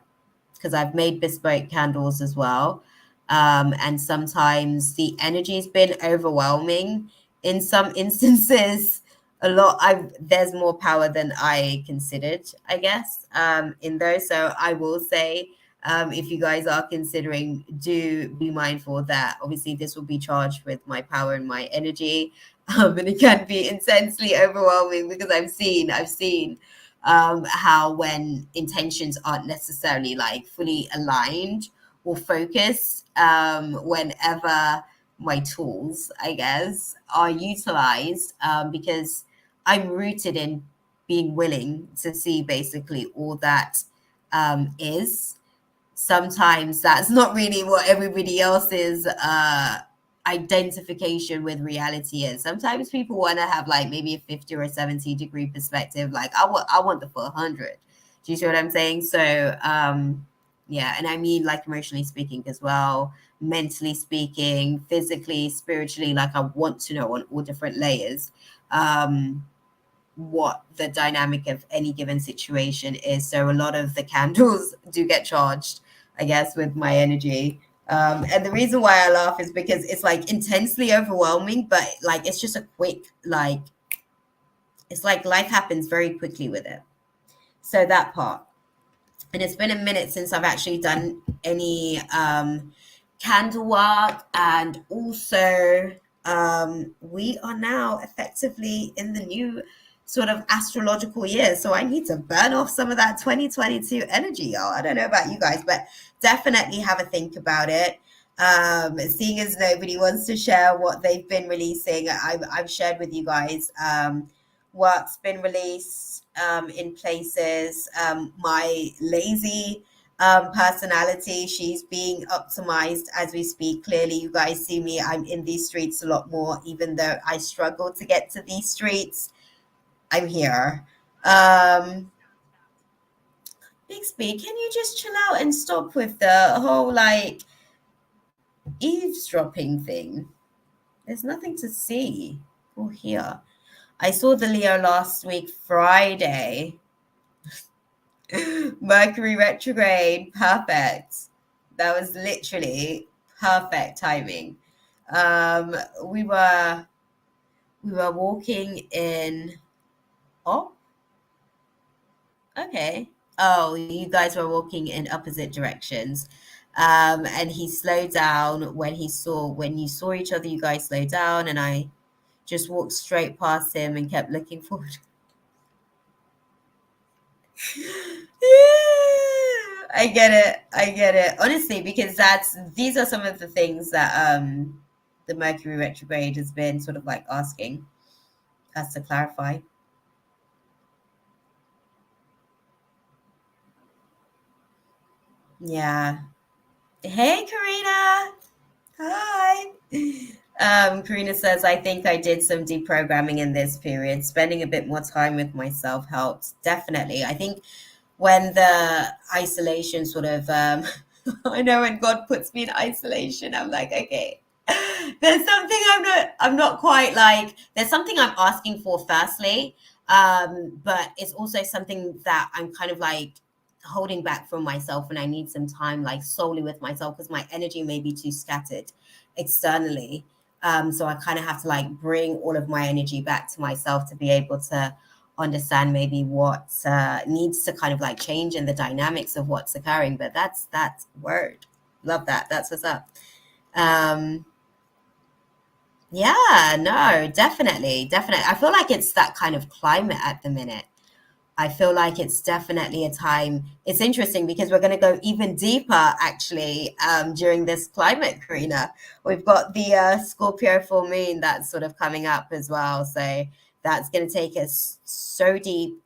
because I've made bespoke candles as well. And sometimes the energy's been overwhelming. In some instances, there's more power than I considered, I guess, in those. So I will say, if you guys are considering, do be mindful that obviously this will be charged with my power and my energy. And it can be intensely overwhelming, because I've seen how when intentions aren't necessarily like fully aligned or focused, whenever my tools, I guess, are utilized, because I'm rooted in being willing to see basically all that is. Sometimes that's not really what everybody else's identification with reality is. Sometimes people want to have like maybe a 50 or a 70-degree perspective. Like I want the full 100. Do you see what I'm saying? So yeah, and I mean like emotionally speaking as well, mentally speaking, physically, spiritually. Like I want to know on all different layers what the dynamic of any given situation is. So a lot of the candles do get charged, I guess, with my energy. And the reason why I laugh is because it's like intensely overwhelming, but like it's just a quick, like, it's like life happens very quickly with it. So that part. And it's been a minute since I've actually done any candle work. And also, we are now effectively in the new sort of astrological year. So I need to burn off some of that 2022 energy, y'all. I don't know about you guys, but definitely have a think about it. Seeing as nobody wants to share what they've been releasing, I've shared with you guys work's been released in places. My lazy personality, she's being optimized as we speak. Clearly, you guys see me, I'm in these streets a lot more, even though I struggle to get to these streets. I'm here. Bixby, can you just chill out and stop with the whole like eavesdropping thing? There's nothing to see or hear. I saw the Leo last week, Friday. Mercury retrograde, perfect. That was literally perfect timing. Um, we were walking in. Oh, okay. Oh, you guys were walking in opposite directions. And he slowed down when you saw each other, you guys slowed down, and I just walked straight past him and kept looking forward. Yeah, I get it. I get it. Honestly, because these are some of the things that the Mercury retrograde has been sort of like asking us to clarify. Yeah. Hey, Karina. Hi. Karina says, I think I did some deprogramming in this period. Spending a bit more time with myself helped. Definitely. I think when the isolation sort of, I know when God puts me in isolation, I'm like, okay, there's something I'm not quite like, there's something I'm asking for firstly. But it's also something that I'm kind of like holding back from myself, and I need some time like solely with myself because my energy may be too scattered externally. So I kind of have to like bring all of my energy back to myself to be able to understand maybe what needs to kind of like change in the dynamics of what's occurring. But that's word. Love that. That's what's up. Um, yeah, no, definitely. I feel like it's that kind of climate at the minute. I feel like it's definitely a time. It's interesting because we're going to go even deeper actually during this climate, Karina. We've got the Scorpio full moon that's sort of coming up as well. So that's going to take us so deep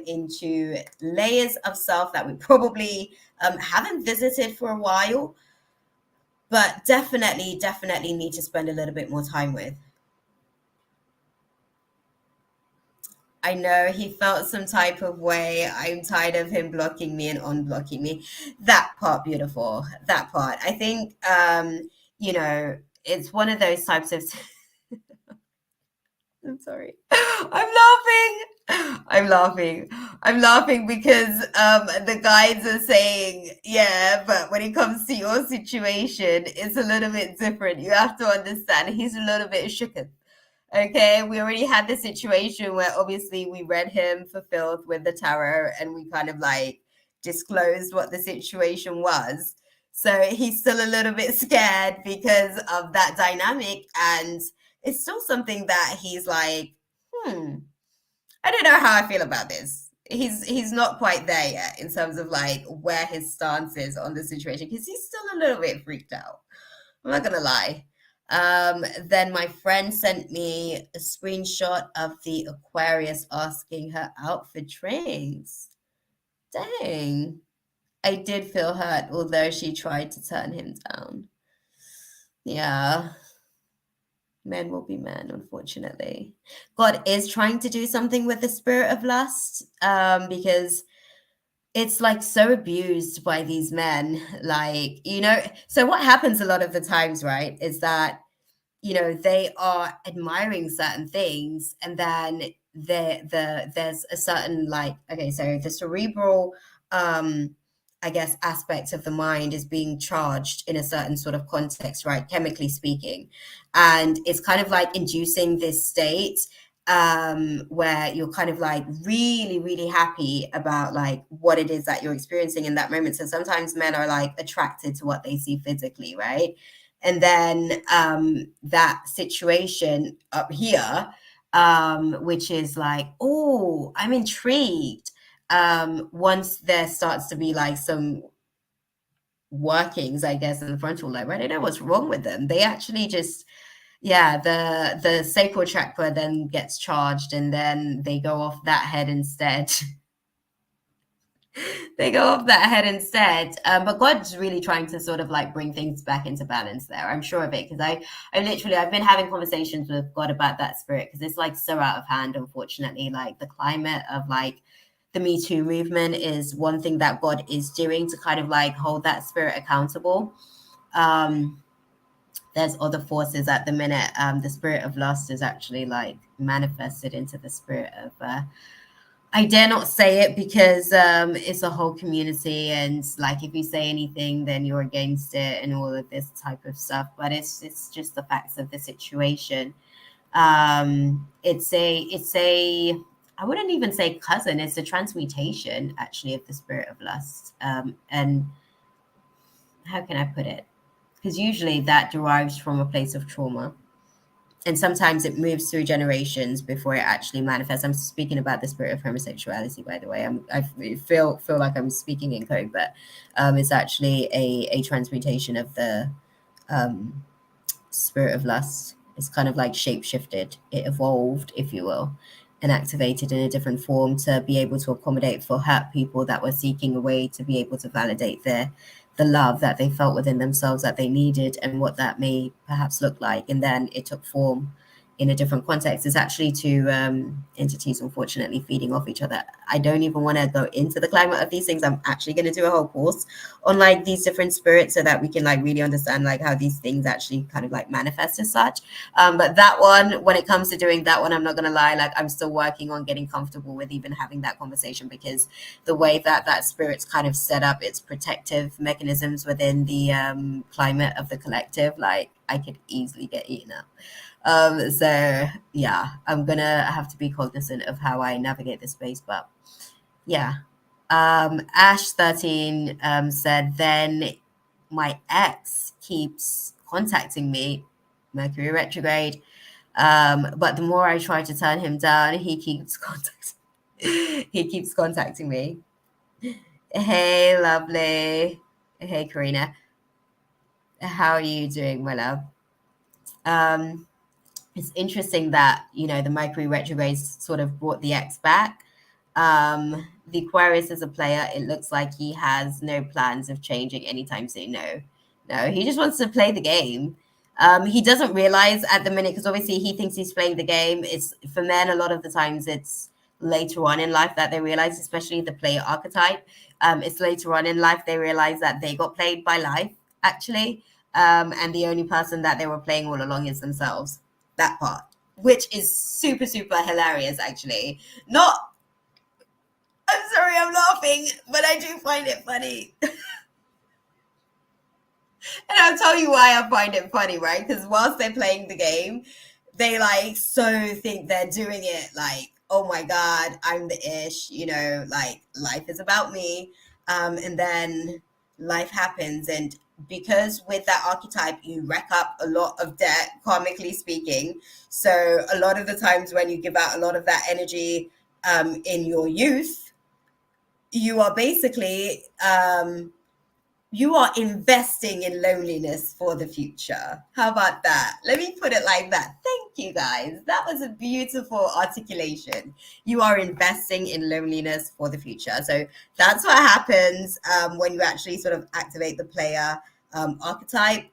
into layers of self that we probably haven't visited for a while, but definitely need to spend a little bit more time with. I know he felt some type of way. I'm tired of him blocking me and unblocking me. That part, beautiful. That part. I think, you know, it's one of those types of. I'm sorry. I'm laughing. I'm laughing. I'm laughing because the guides are saying, yeah, but when it comes to your situation, it's a little bit different. You have to understand he's a little bit shooketh. Okay, we already had the situation where obviously we read him fulfilled with the tarot and we kind of like disclosed what the situation was. So he's still a little bit scared because of that dynamic. And it's still something that he's like, I don't know how I feel about this. He's not quite there yet in terms of like where his stance is on the situation because he's still a little bit freaked out. I'm not gonna lie. Then my friend sent me a screenshot of the Aquarius asking her out for drinks. Dang. I did feel hurt, although she tried to turn him down. Yeah, men will be men, unfortunately. God is trying to do something with the spirit of lust, because it's like so abused by these men. Like, so what happens a lot of the times, right, is that they are admiring certain things, and then there's a certain like, okay, so the cerebral I guess aspect of the mind is being charged in a certain sort of context, right, chemically speaking, and it's kind of like inducing this state where you're kind of like really really happy about like what it is that you're experiencing in that moment. So sometimes men are like attracted to what they see physically, right? And then that situation up here, which is like, oh, I'm intrigued. Once there starts to be like some workings, I guess, in the frontal lobe, I don't know what's wrong with them. They actually just, yeah, the sacral chakra then gets charged, and then they go off that head instead. They go off that head instead. But God's really trying to sort of like bring things back into balance there. I'm sure of it, because I've been having conversations with God about that spirit, because it's like so out of hand, unfortunately. Like the climate of like the Me Too movement is one thing that God is doing to kind of like hold that spirit accountable. There's other forces at the minute. The spirit of lust is actually like manifested into the spirit of I dare not say it because it's a whole community, and like if you say anything, then you're against it, and all of this type of stuff. But it's just the facts of the situation. It's a I wouldn't even say cousin. It's a transmutation actually of the spirit of lust. And how can I put it? Because usually that derives from a place of trauma, and sometimes it moves through generations before it actually manifests. I'm speaking about the spirit of homosexuality, by the way. I feel like I'm speaking in code, but it's actually a transmutation of the um, spirit of lust. It's kind of like shape shifted. It evolved, if you will, and activated in a different form to be able to accommodate for hurt people that were seeking a way to be able to validate the love that they felt within themselves that they needed, and what that may perhaps look like. And then it took form in a different context. It's actually two entities, unfortunately, feeding off each other. I don't even want to go into the climate of these things. I'm actually going to do a whole course on like these different spirits so that we can like really understand like how these things actually kind of like manifest as such. But that one, when it comes to doing that one, I'm not going to lie, like I'm still working on getting comfortable with even having that conversation, because the way that that spirit's kind of set up its protective mechanisms within the climate of the collective, like I could easily get eaten up. So yeah, I'm gonna have to be cognizant of how I navigate this space. But yeah, Ash13 said, then my ex keeps contacting me, Mercury retrograde. But the more I try to turn him down, he keeps contacting me. Hey, lovely. Hey, Karina. How are you doing, my love? Um, it's interesting that, you know, the Mercury retrogrades sort of brought the X back. The Aquarius as a player, it looks like he has no plans of changing anytime soon. No, he just wants to play the game. He doesn't realize at the minute, because obviously he thinks he's playing the game. It's for men, a lot of the times it's later on in life that they realize, especially the player archetype. It's later on in life they realize that they got played by life, actually. And the only person that they were playing all along is themselves. That part, which is super, super hilarious, actually. Not, I'm sorry, I'm laughing, but I do find it funny. And I'll tell you why I find it funny, right? Because whilst they're playing the game, they like so think they're doing it like, oh my God, I'm the ish, you know, like life is about me. And then life happens. And because with that archetype, you rack up a lot of debt, karmically speaking. So a lot of the times when you give out a lot of that energy in your youth, you are basically you are investing in loneliness for the future. How about that? Let me put it like that. Thank you, guys. That was a beautiful articulation. You are investing in loneliness for the future. So that's what happens when you actually sort of activate the player archetype.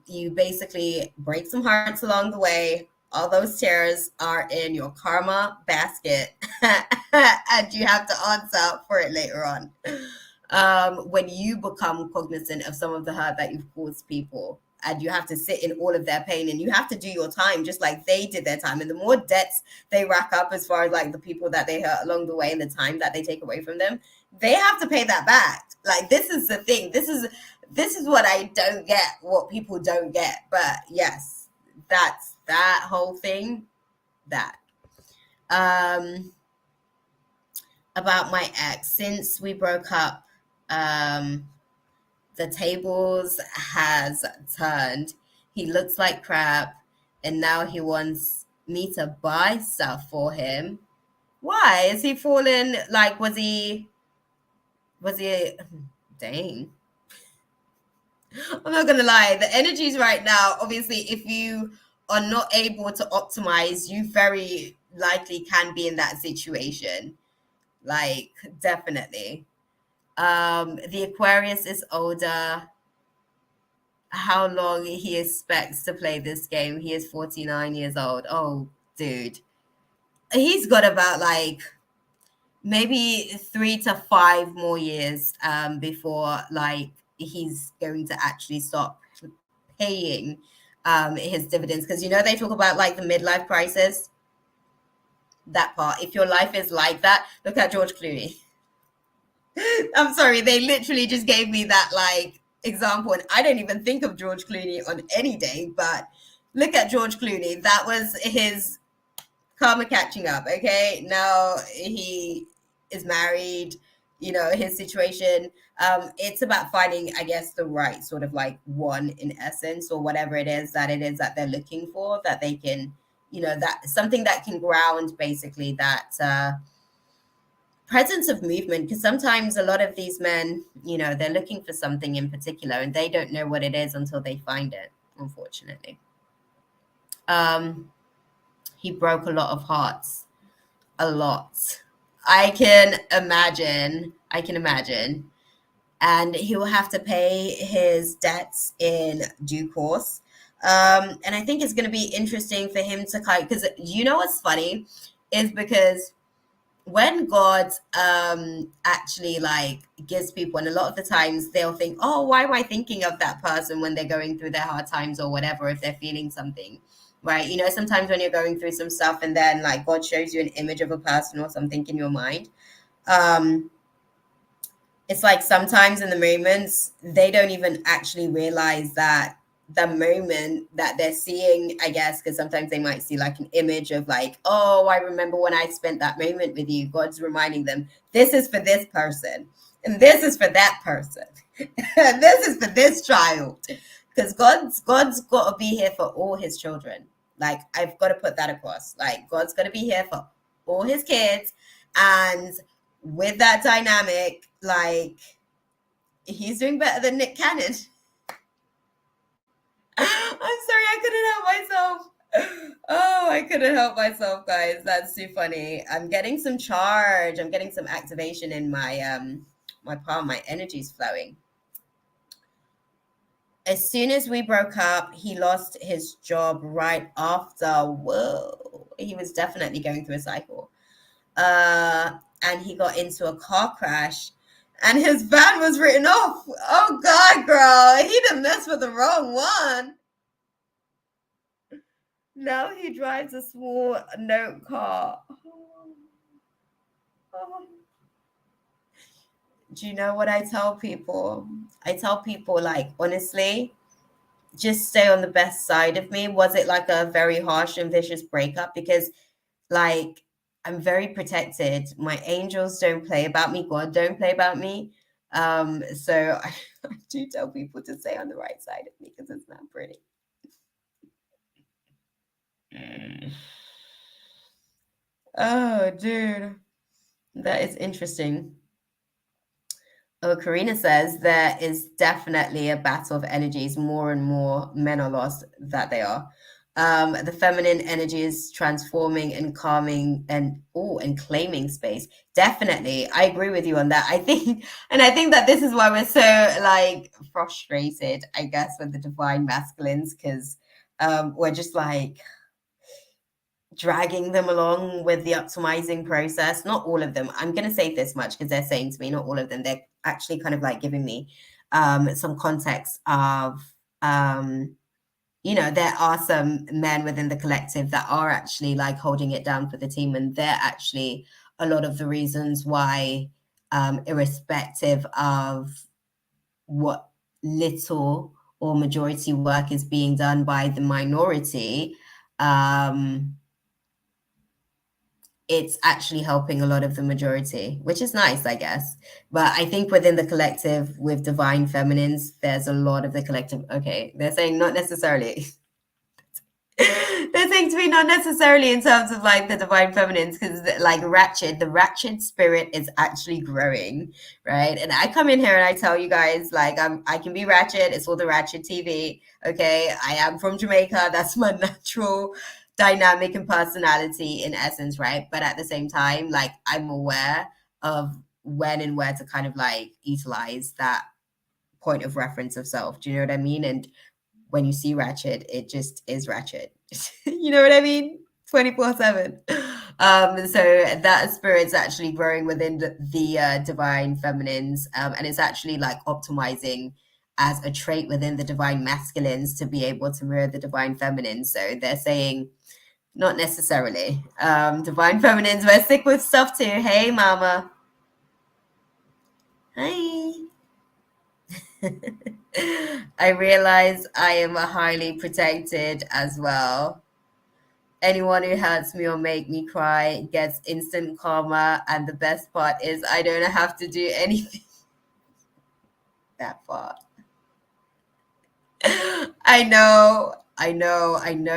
You basically break some hearts along the way. All those tears are in your karma basket, and you have to answer for it later on. When you become cognizant of some of the hurt that you've caused people, and you have to sit in all of their pain, and you have to do your time just like they did their time. And the more debts they rack up as far as like the people that they hurt along the way and the time that they take away from them, they have to pay that back. Like, this is the thing. This is what I don't get, what people don't get. But yes, that's that whole thing. That about my ex, since we broke up, the tables has turned. He looks like crap, and now he wants me to buy stuff for him. Why is he fallen? Like, was he dang, I'm not gonna lie, the energies right now, obviously, if you are not able to optimize, you very likely can be in that situation. Like, definitely. The Aquarius is older. How long he expects to play this game? He is 49 years old. Oh, dude. He's got about like maybe 3 to 5 more years before like he's going to actually stop paying his dividends. Because, you know, they talk about like the midlife crisis. that part. If your life is like that, look at George Clooney. I'm sorry, they literally just gave me that like example, and I don't even think of George Clooney on any day, but look at George Clooney. That was his karma catching up. Okay, now he is married. You know his situation. It's about finding, I guess, the right sort of like one in essence, or whatever it is that they're looking for, that they can, that something that can ground basically that presence of movement. Because sometimes a lot of these men, they're looking for something in particular and they don't know what it is until they find it, unfortunately. He broke a lot of hearts, a lot. I can imagine, and he will have to pay his debts in due course. And I think it's going to be interesting for him to because what's funny is because when God actually like gives people, and a lot of the times they'll think, oh, why am I thinking of that person when they're going through their hard times or whatever, if they're feeling something, right? Sometimes when you're going through some stuff and then like God shows you an image of a person or something in your mind, it's like sometimes in the moments they don't even actually realize that the moment that they're seeing, I guess, because sometimes they might see like an image of like, oh, I remember when I spent that moment with you. God's reminding them, this is for this person and this is for that person and this is for this child, because God's got to be here for all his children. Like, I've got to put that across. Like, God's got to be here for all his kids, and with that dynamic, like, he's doing better than Nick Cannon. I'm sorry, I couldn't help myself. Oh, I couldn't help myself, guys. That's too funny. I'm getting some charge. I'm getting some activation in my my palm. My energy's flowing. As soon as we broke up, he lost his job right after. Whoa. He was definitely going through a cycle. And he got into a car crash and his van was written off. Oh God, girl, he didn't mess with the wrong one. Now he drives a small note car. Oh. Do you know what I tell people? I tell people, like, honestly, just stay on the best side of me. Was it like a very harsh and vicious breakup? Because like, I'm very protected. My angels don't play about me. God don't play about me. So I do tell people to stay on the right side of me because it's not pretty. Oh, dude, that is interesting. Oh, Karina says there is definitely a battle of energies. More and more men are lost, that they are. The feminine energy is transforming and calming and claiming space. Definitely. I agree with you on that. I think that this is why we're so like frustrated, I guess, with the divine masculines, because we're just like dragging them along with the optimizing process. Not all of them. I'm going to say this much because they're saying to me, not all of them. They're actually kind of like giving me some context of, there are some men within the collective that are actually like holding it down for the team. And they're actually a lot of the reasons why, irrespective of what little or majority work is being done by the minority, it's actually helping a lot of the majority, which is nice, I guess. But I think within the collective with divine feminines, there's a lot of the collective. Okay, they're saying not necessarily. They're saying to me not necessarily in terms of like the divine feminines, because like the ratchet spirit is actually growing, right? And I come in here and I tell you guys, like, I can be ratchet. It's all the ratchet TV. Okay, I am from Jamaica. That's my natural dynamic and personality in essence, right? But at the same time, like, I'm aware of when and where to kind of like utilize that point of reference of self. Do you know what I mean? And when you see ratchet, it just is ratchet. You know what I mean? 24/7. So that spirit's actually growing within the divine feminines, and it's actually like optimizing as a trait within the divine masculines to be able to mirror the divine feminines. So they're saying Not necessarily. Divine feminines, we're sick with stuff too. Hey, mama. Hi. I realize I am a highly protected as well. Anyone who hurts me or make me cry gets instant karma, and the best part is I don't have to do anything. That part. I know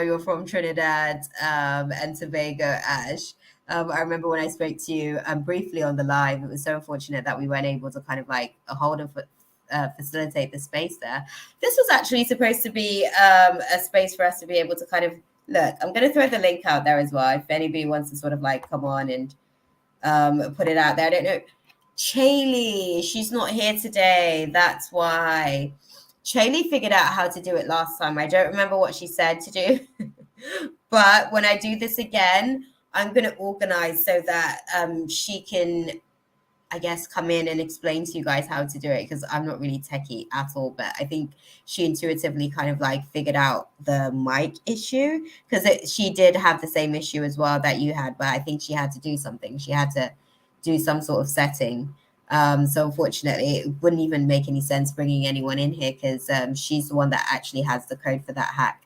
you're from Trinidad and Tobago, Ash. I remember when I spoke to you briefly on the live, it was so unfortunate that we weren't able to kind of like hold and facilitate the space there. This was actually supposed to be a space for us to be able to kind of look. I'm going to throw the link out there as well. If anybody wants to sort of like come on and put it out there. I don't know. Chaylee, she's not here today. That's why. Chaylee figured out how to do it last time. I don't remember what she said to do. But when I do this again, I'm going to organize so that she can, I guess, come in and explain to you guys how to do it, because I'm not really techie at all. But I think she intuitively kind of like figured out the mic issue, because she did have the same issue as well that you had. But I think she had to do something. She had to do some sort of setting. So unfortunately, it wouldn't even make any sense bringing anyone in here, because she's the one that actually has the code for that hack.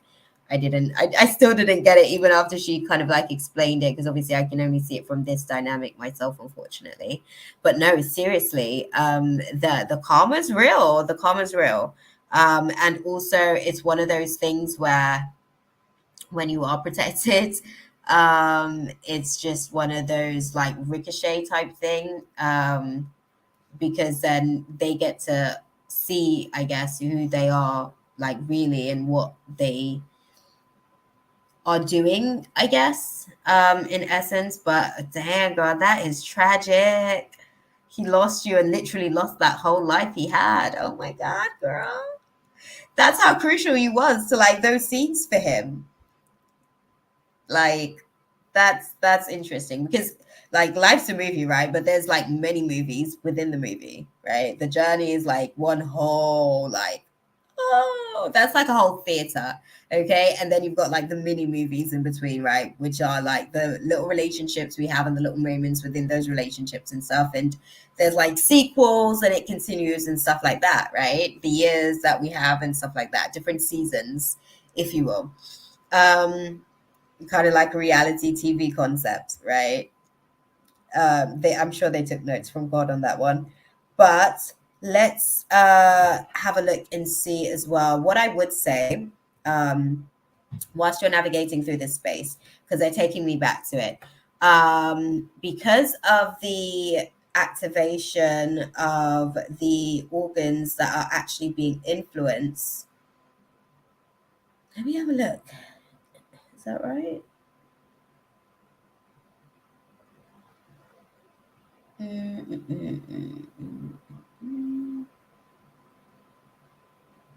I still didn't get it even after she kind of like explained it, because obviously I can only see it from this dynamic myself, unfortunately. But no, seriously, the karma's real. The karma's real. And also it's one of those things where when you are protected, it's just one of those like ricochet type thing. Because then they get to see, I guess, who they are like really and what they are doing, I guess, in essence. But damn, girl, that is tragic. He lost you and literally lost that whole life he had. Oh my God, girl. That's how crucial you was to like those scenes for him. Like, that's interesting, because like life's a movie, right? But there's like many movies within the movie, right? The journey is like one whole like, oh, that's like a whole theater. Okay. And then you've got like the mini movies in between, right? Which are like the little relationships we have and the little moments within those relationships and stuff. And there's like sequels and it continues and stuff like that, right? The years that we have and stuff like that, different seasons, if you will. Kind of like a reality TV concept, right? I'm sure they took notes from God on that one. But let's have a look and see as well. What I would say, whilst you're navigating through this space, because they're taking me back to it, because of the activation of the organs that are actually being influenced. Let me have a look. Is that right?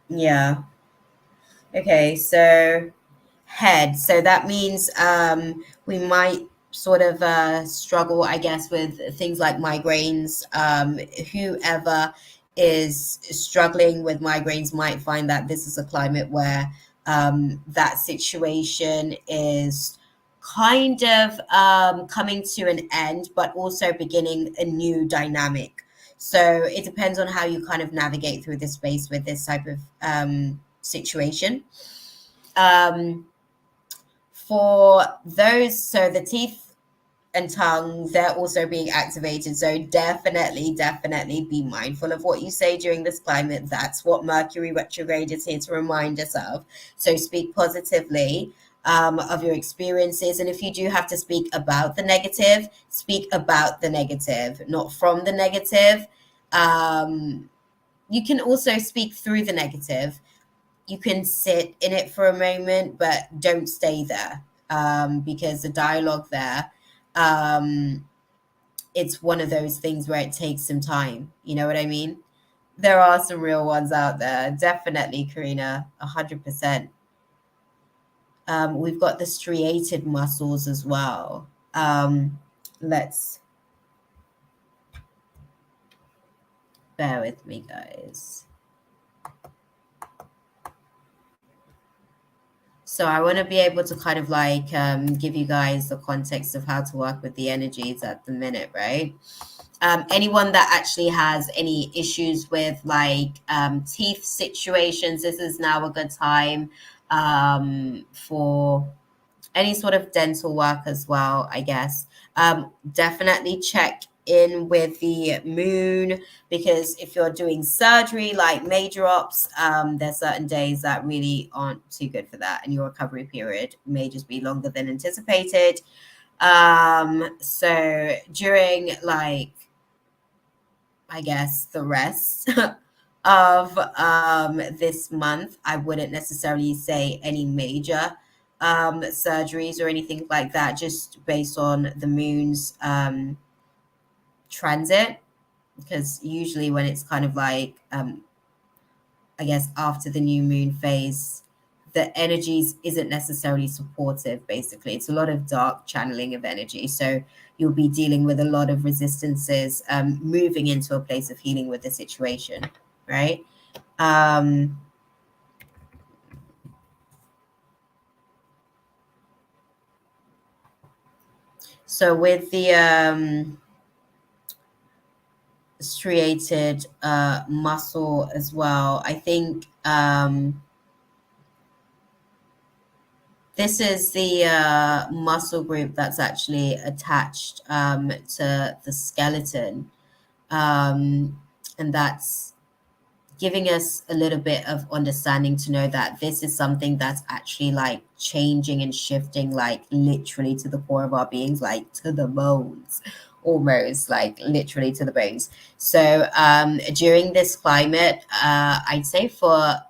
Yeah. Okay, so head. So that means we might sort of struggle, I guess, with things like migraines. Whoever is struggling with migraines might find that this is a climate where that situation is kind of coming to an end, but also beginning a new dynamic. So it depends on how you kind of navigate through this space with this type of situation. Um, for those, so the teeth and tongue, they're also being activated. So definitely be mindful of what you say during this climate. That's what Mercury retrograde is here to remind us of. So speak positively of your experiences. And if you do have to speak about the negative, speak about the negative, not from the negative. You can also speak through the negative. You can sit in it for a moment, but don't stay there, because the dialogue there, um, it's one of those things where it takes some time. You know what I mean? There are some real ones out there. Definitely, Karina, 100%. We've got the striated muscles as well. Let's bear with me, guys. So I want to be able to kind of like give you guys the context of how to work with the energies at the minute, right? Anyone that actually has any issues with like teeth situations, this is now a good time for any sort of dental work as well, I guess. Definitely check in with the moon, because if you're doing surgery like major ops, there's certain days that really aren't too good for that, and your recovery period may just be longer than anticipated. So during like, I guess, the rest of this month, I wouldn't necessarily say any major surgeries or anything like that, just based on the moon's transit. Because usually when it's kind of like, I guess, after the new moon phase, the energies isn't necessarily supportive. Basically, it's a lot of dark channeling of energy, so you'll be dealing with a lot of resistances, moving into a place of healing with the situation, right? So with the striated muscle as well, I think this is the muscle group that's actually attached to the skeleton. And that's giving us a little bit of understanding to know that this is something that's actually like changing and shifting, like literally to the core of our beings, like to the bones, almost like literally to the bones. So during this climate, I'd say, for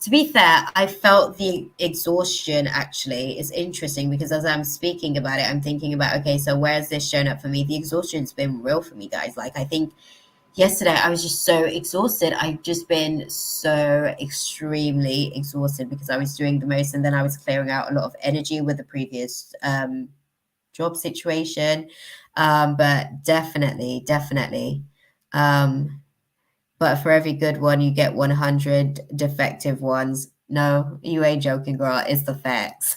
to be fair, I felt the exhaustion. Actually, it's interesting because as I'm speaking about it, I'm thinking about, okay, so where's this shown up for me? The exhaustion's been real for me, guys. Like, I think yesterday I was just so exhausted. I've just been so extremely exhausted because I was doing the most, and then I was clearing out a lot of energy with the previous job situation. But definitely. But for every good one, you get 100 defective ones. No, you ain't joking, girl. It's the facts.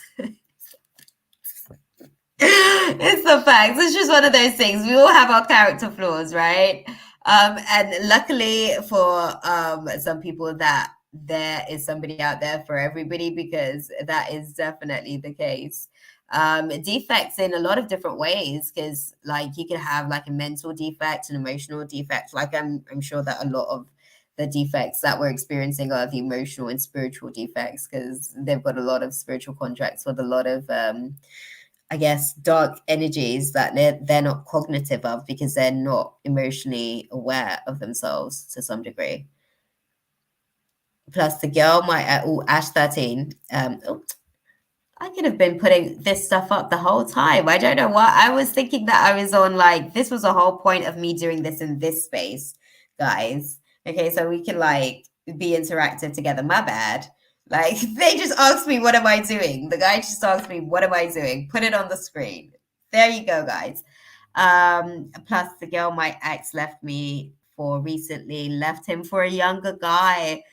It's the facts. It's just one of those things. We all have our character flaws, right? And luckily for some people, that there is somebody out there for everybody, because that is definitely the case. Defects in a lot of different ways, because like you could have like a mental defect, an emotional defect. Like I'm sure that a lot of the defects that we're experiencing are the emotional and spiritual defects, because they've got a lot of spiritual contracts with a lot of I guess, dark energies that they're not cognitive of, because they're not emotionally aware of themselves to some degree. Plus, the girl might, Ash 13. I could have been putting this stuff up the whole time. I don't know why. I was thinking that I was on, like, this was the whole point of me doing this in this space, guys. Okay, so we can, like, be interactive together. My bad. Like, they just asked me, what am I doing? The guy just asked me, what am I doing? Put it on the screen. There you go, guys. Plus, the girl my ex left me for recently left him for a younger guy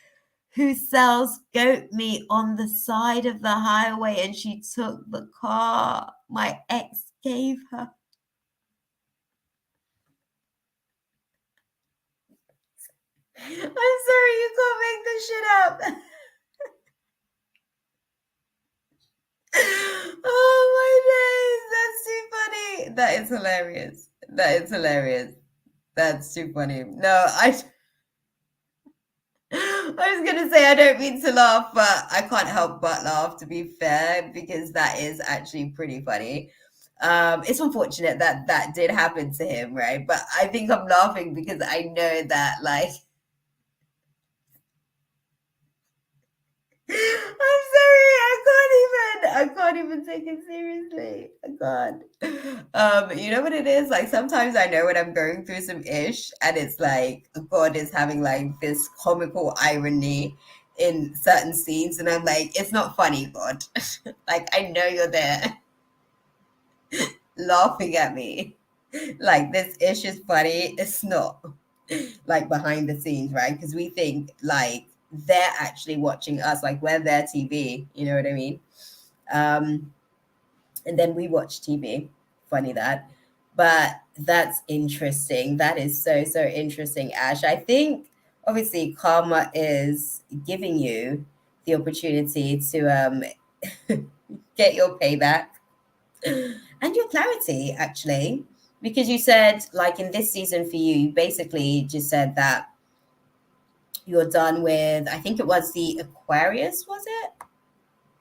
who sells goat meat on the side of the highway, and she took the car my ex gave her. I'm sorry, you can't make this shit up. Oh my days, that's too funny. That is hilarious. That is hilarious. That's too funny. No, I was gonna say I don't mean to laugh, but I can't help but laugh, to be fair, because that is actually pretty funny. It's unfortunate that that did happen to him, right? But I think I'm laughing because I know that, like, I'm sorry, I can't even take it seriously. I can't. You know what it is? Like sometimes I know when I'm going through some ish, and it's like God is having like this comical irony in certain scenes, and I'm like, it's not funny, God. Like I know you're there laughing at me. Like this ish is funny. It's not, like behind the scenes, right? Because we think like they're actually watching us, like we're their TV, you know what I mean? And then we watch TV. Funny that. But that's interesting. That is so, so interesting, Ash. I think obviously karma is giving you the opportunity to get your payback and your clarity, actually. Because you said, like in this season for you, you basically just said that you're done with, I think it was the Aquarius, was it?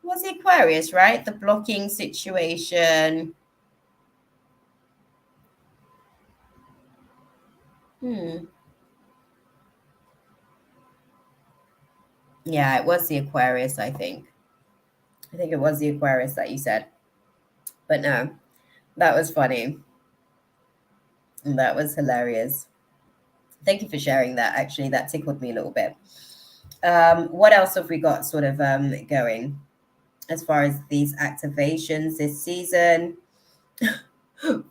Was the Aquarius, right? The blocking situation. Yeah, it was the Aquarius, I think. I think it was the Aquarius that you said. But no, that was funny. That was hilarious. Thank you for sharing that. Actually, that tickled me a little bit. What else have we got sort of going as far as these activations this season?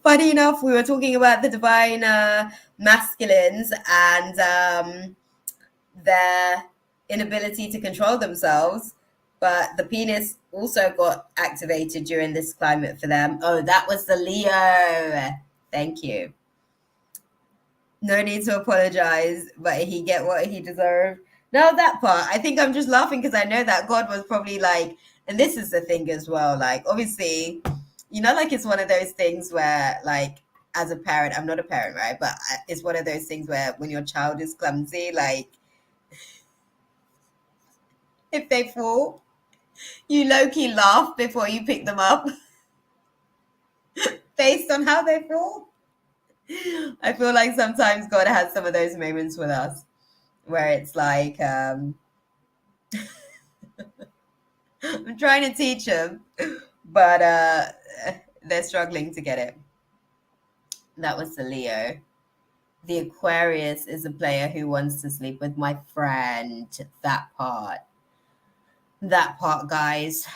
Funny enough, we were talking about the divine masculines and their inability to control themselves, but the penis also got activated during this climate for them. Oh, that was the Leo. Thank you. No need to apologize, but he get what he deserved. Now that part, I think I'm just laughing because I know that God was probably like, and this is the thing as well, like obviously, you know, like it's one of those things where like as a parent, I'm not a parent, right? But it's one of those things where when your child is clumsy, like if they fall, you low-key laugh before you pick them up based on how they fall. I feel like sometimes God has some of those moments with us where it's like, I'm trying to teach them, but they're struggling to get it. That was the Leo. The Aquarius is a player who wants to sleep with my friend. That part. That part, guys.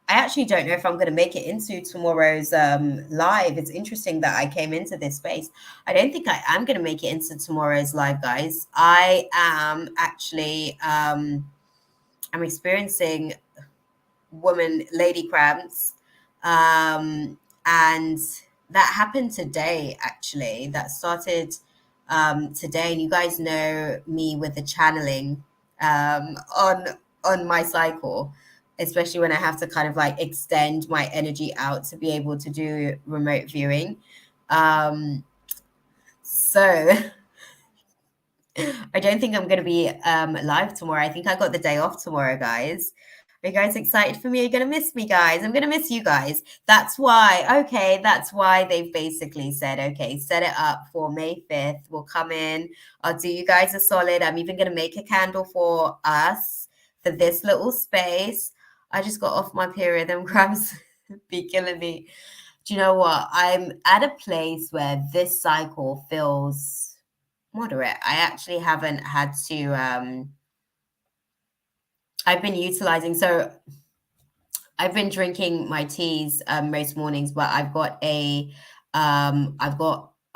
I actually don't know if I'm going to make it into tomorrow's live. It's interesting that I came into this space. I don't think I am going to make it into tomorrow's live, guys. I am actually I'm experiencing lady cramps, and that happened today. Actually, that started today, and you guys know me with the channeling on my cycle, especially when I have to kind of like extend my energy out to be able to do remote viewing. So I don't think I'm going to be live tomorrow. I think I got the day off tomorrow, guys. Are you guys excited for me? Are you going to miss me, guys? I'm going to miss you guys. That's why, okay, that's why they've basically said, okay, set it up for May 5th. We'll come in. I'll do you guys a solid. I'm even going to make a candle for us for this little space. I just got off my period. Them cramps be killing me. Do you know what? I'm at a place where this cycle feels moderate. I actually haven't had to I've been utilizing, so I've been drinking my teas most mornings, but I've got a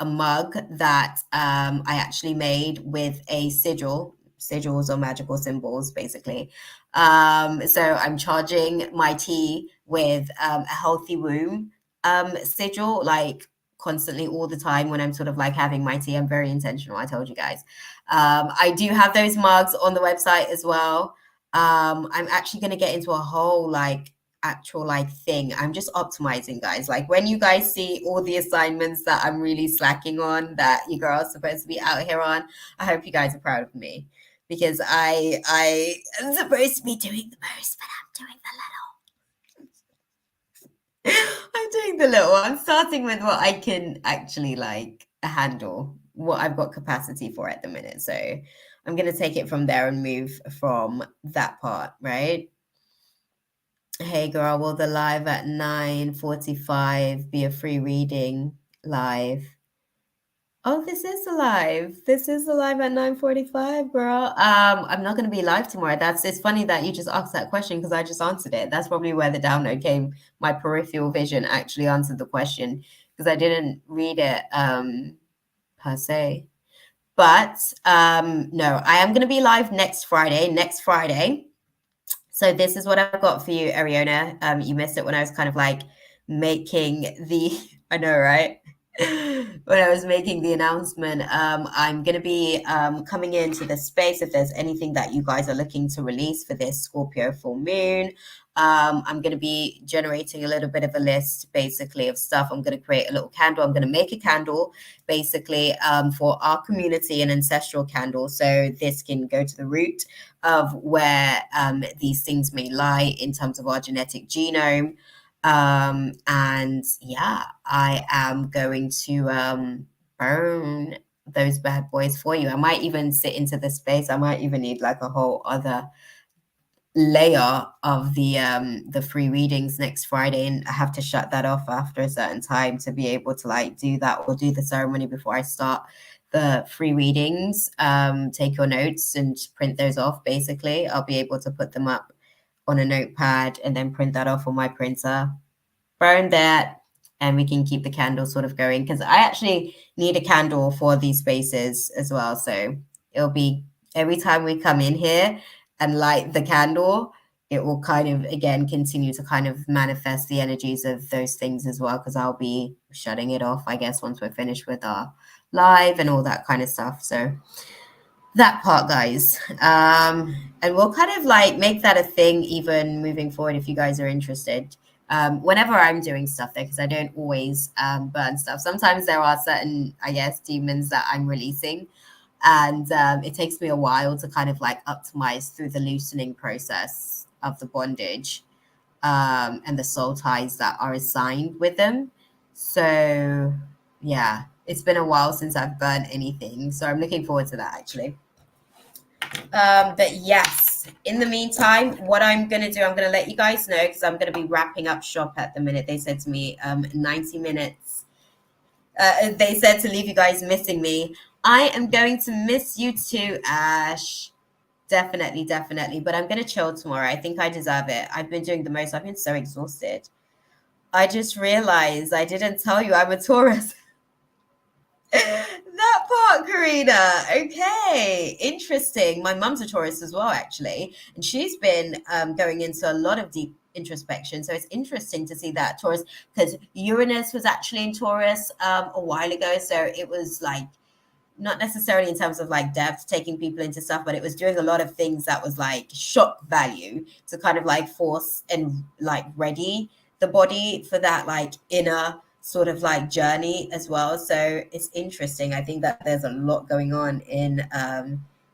mug that I actually made with a sigils or magical symbols, basically. So I'm charging my tea with a healthy womb sigil, like constantly all the time when I'm sort of like having my tea. I'm very intentional. I told you guys. I do have those mugs on the website as well. I'm actually going to get into a whole like actual like thing. I'm just optimizing, guys. Like when you guys see all the assignments that I'm really slacking on, that you girls supposed to be out here on, I hope you guys are proud of me, because I am supposed to be doing the most, but I'm doing the little. I'm doing the little. I'm starting with what I can actually like handle, what I've got capacity for at the minute. So I'm going to take it from there and move from that part, right? Hey girl, will the live at 9:45 be a free reading live? Oh, this is a live. This is a live at 9:45, girl. I'm not gonna be live tomorrow. It's funny that you just asked that question because I just answered it. That's probably where the download came. My peripheral vision actually answered the question because I didn't read it per se. But no, I am going to be live next Friday. So this is what I've got for you, Ariana. You missed it when I was kind of like making the, I know, right? When I was making the announcement, I'm going to be coming into the space. If there's anything that you guys are looking to release for this Scorpio full moon, I'm going to be generating a little bit of a list, basically, of stuff. I'm going to create a little candle. I'm going to make a candle, basically, for our community, an ancestral candle. So this can go to the root of where these things may lie in terms of our genetic genome. And yeah, I am going to burn those bad boys for you. I might even sit into the space. I might even need like a whole other layer of the free readings next Friday, and I have to shut that off after a certain time to be able to like do that or do the ceremony before I start the free readings. Take your notes and print those off. Basically, I'll be able to put them up on a notepad and then print that off on my printer, burn that, and we can keep the candle sort of going, because I actually need a candle for these spaces as well. So it'll be every time we come in here and light the candle, it will kind of again continue to kind of manifest the energies of those things as well, because I'll be shutting it off, I guess, once we're finished with our live and all that kind of stuff. So that part, guys. And we'll kind of like make that a thing even moving forward if you guys are interested. Whenever I'm doing stuff there, because I don't always burn stuff. Sometimes there are certain, I guess, demons that I'm releasing, and it takes me a while to kind of like optimize through the loosening process of the bondage and the soul ties that are assigned with them. So yeah, it's been a while since I've burned anything, so I'm looking forward to that actually. But yes, in the meantime, what I'm going to do, I'm going to let you guys know, because I'm going to be wrapping up shop at the minute. They said to me 90 minutes. They said to leave you guys missing me. I am going to miss you too, Ash. Definitely, definitely. But I'm going to chill tomorrow. I think I deserve it. I've been doing the most. I've been so exhausted. I just realized I didn't tell you I'm a Taurus. That part, Karina. Okay, interesting. My mum's a Taurus as well, actually, and she's been going into a lot of deep introspection. So it's interesting to see that Taurus, because Uranus was actually in Taurus a while ago. So it was like not necessarily in terms of like depth, taking people into stuff, but it was doing a lot of things that was like shock value to kind of like force and like ready the body for that like inner sort of like journey as well. So it's interesting. I think that there's a lot going on in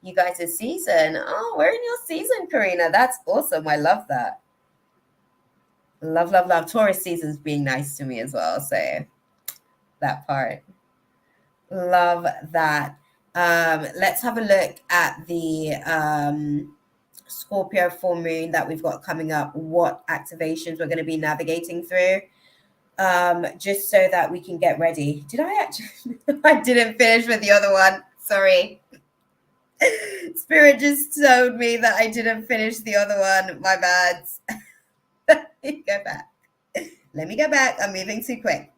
you guys' season. Oh, we're in your season, Karina. That's awesome. I love that. Love, love, love. Taurus season's being nice to me as well. So that part. Love that. Let's have a look at the Scorpio full moon that we've got coming up, what activations we're going to be navigating through, just so that we can get ready. Did I actually? I didn't finish with the other one. Sorry. Spirit just told me that I didn't finish the other one. My bad. Let me go back. Let me go back. I'm moving too quick.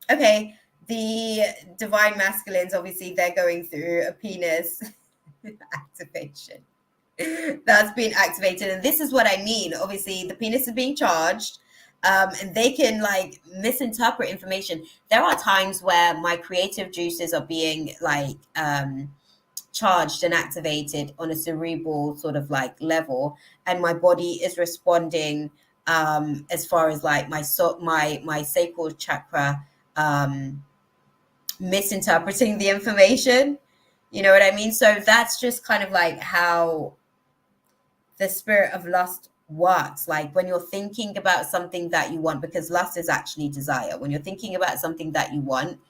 Okay. The divine masculines, obviously, they're going through a penis activation. That's been activated. And this is what I mean. Obviously, the penis is being charged. And they can like misinterpret information. There are times where my creative juices are being like charged and activated on a cerebral sort of like level, and my body is responding as far as like my sacral chakra misinterpreting the information. You know what I mean? So that's just kind of like how the spirit of lust works. Like when you're thinking about something that you want, because lust is actually desire. When you're thinking about something that you want,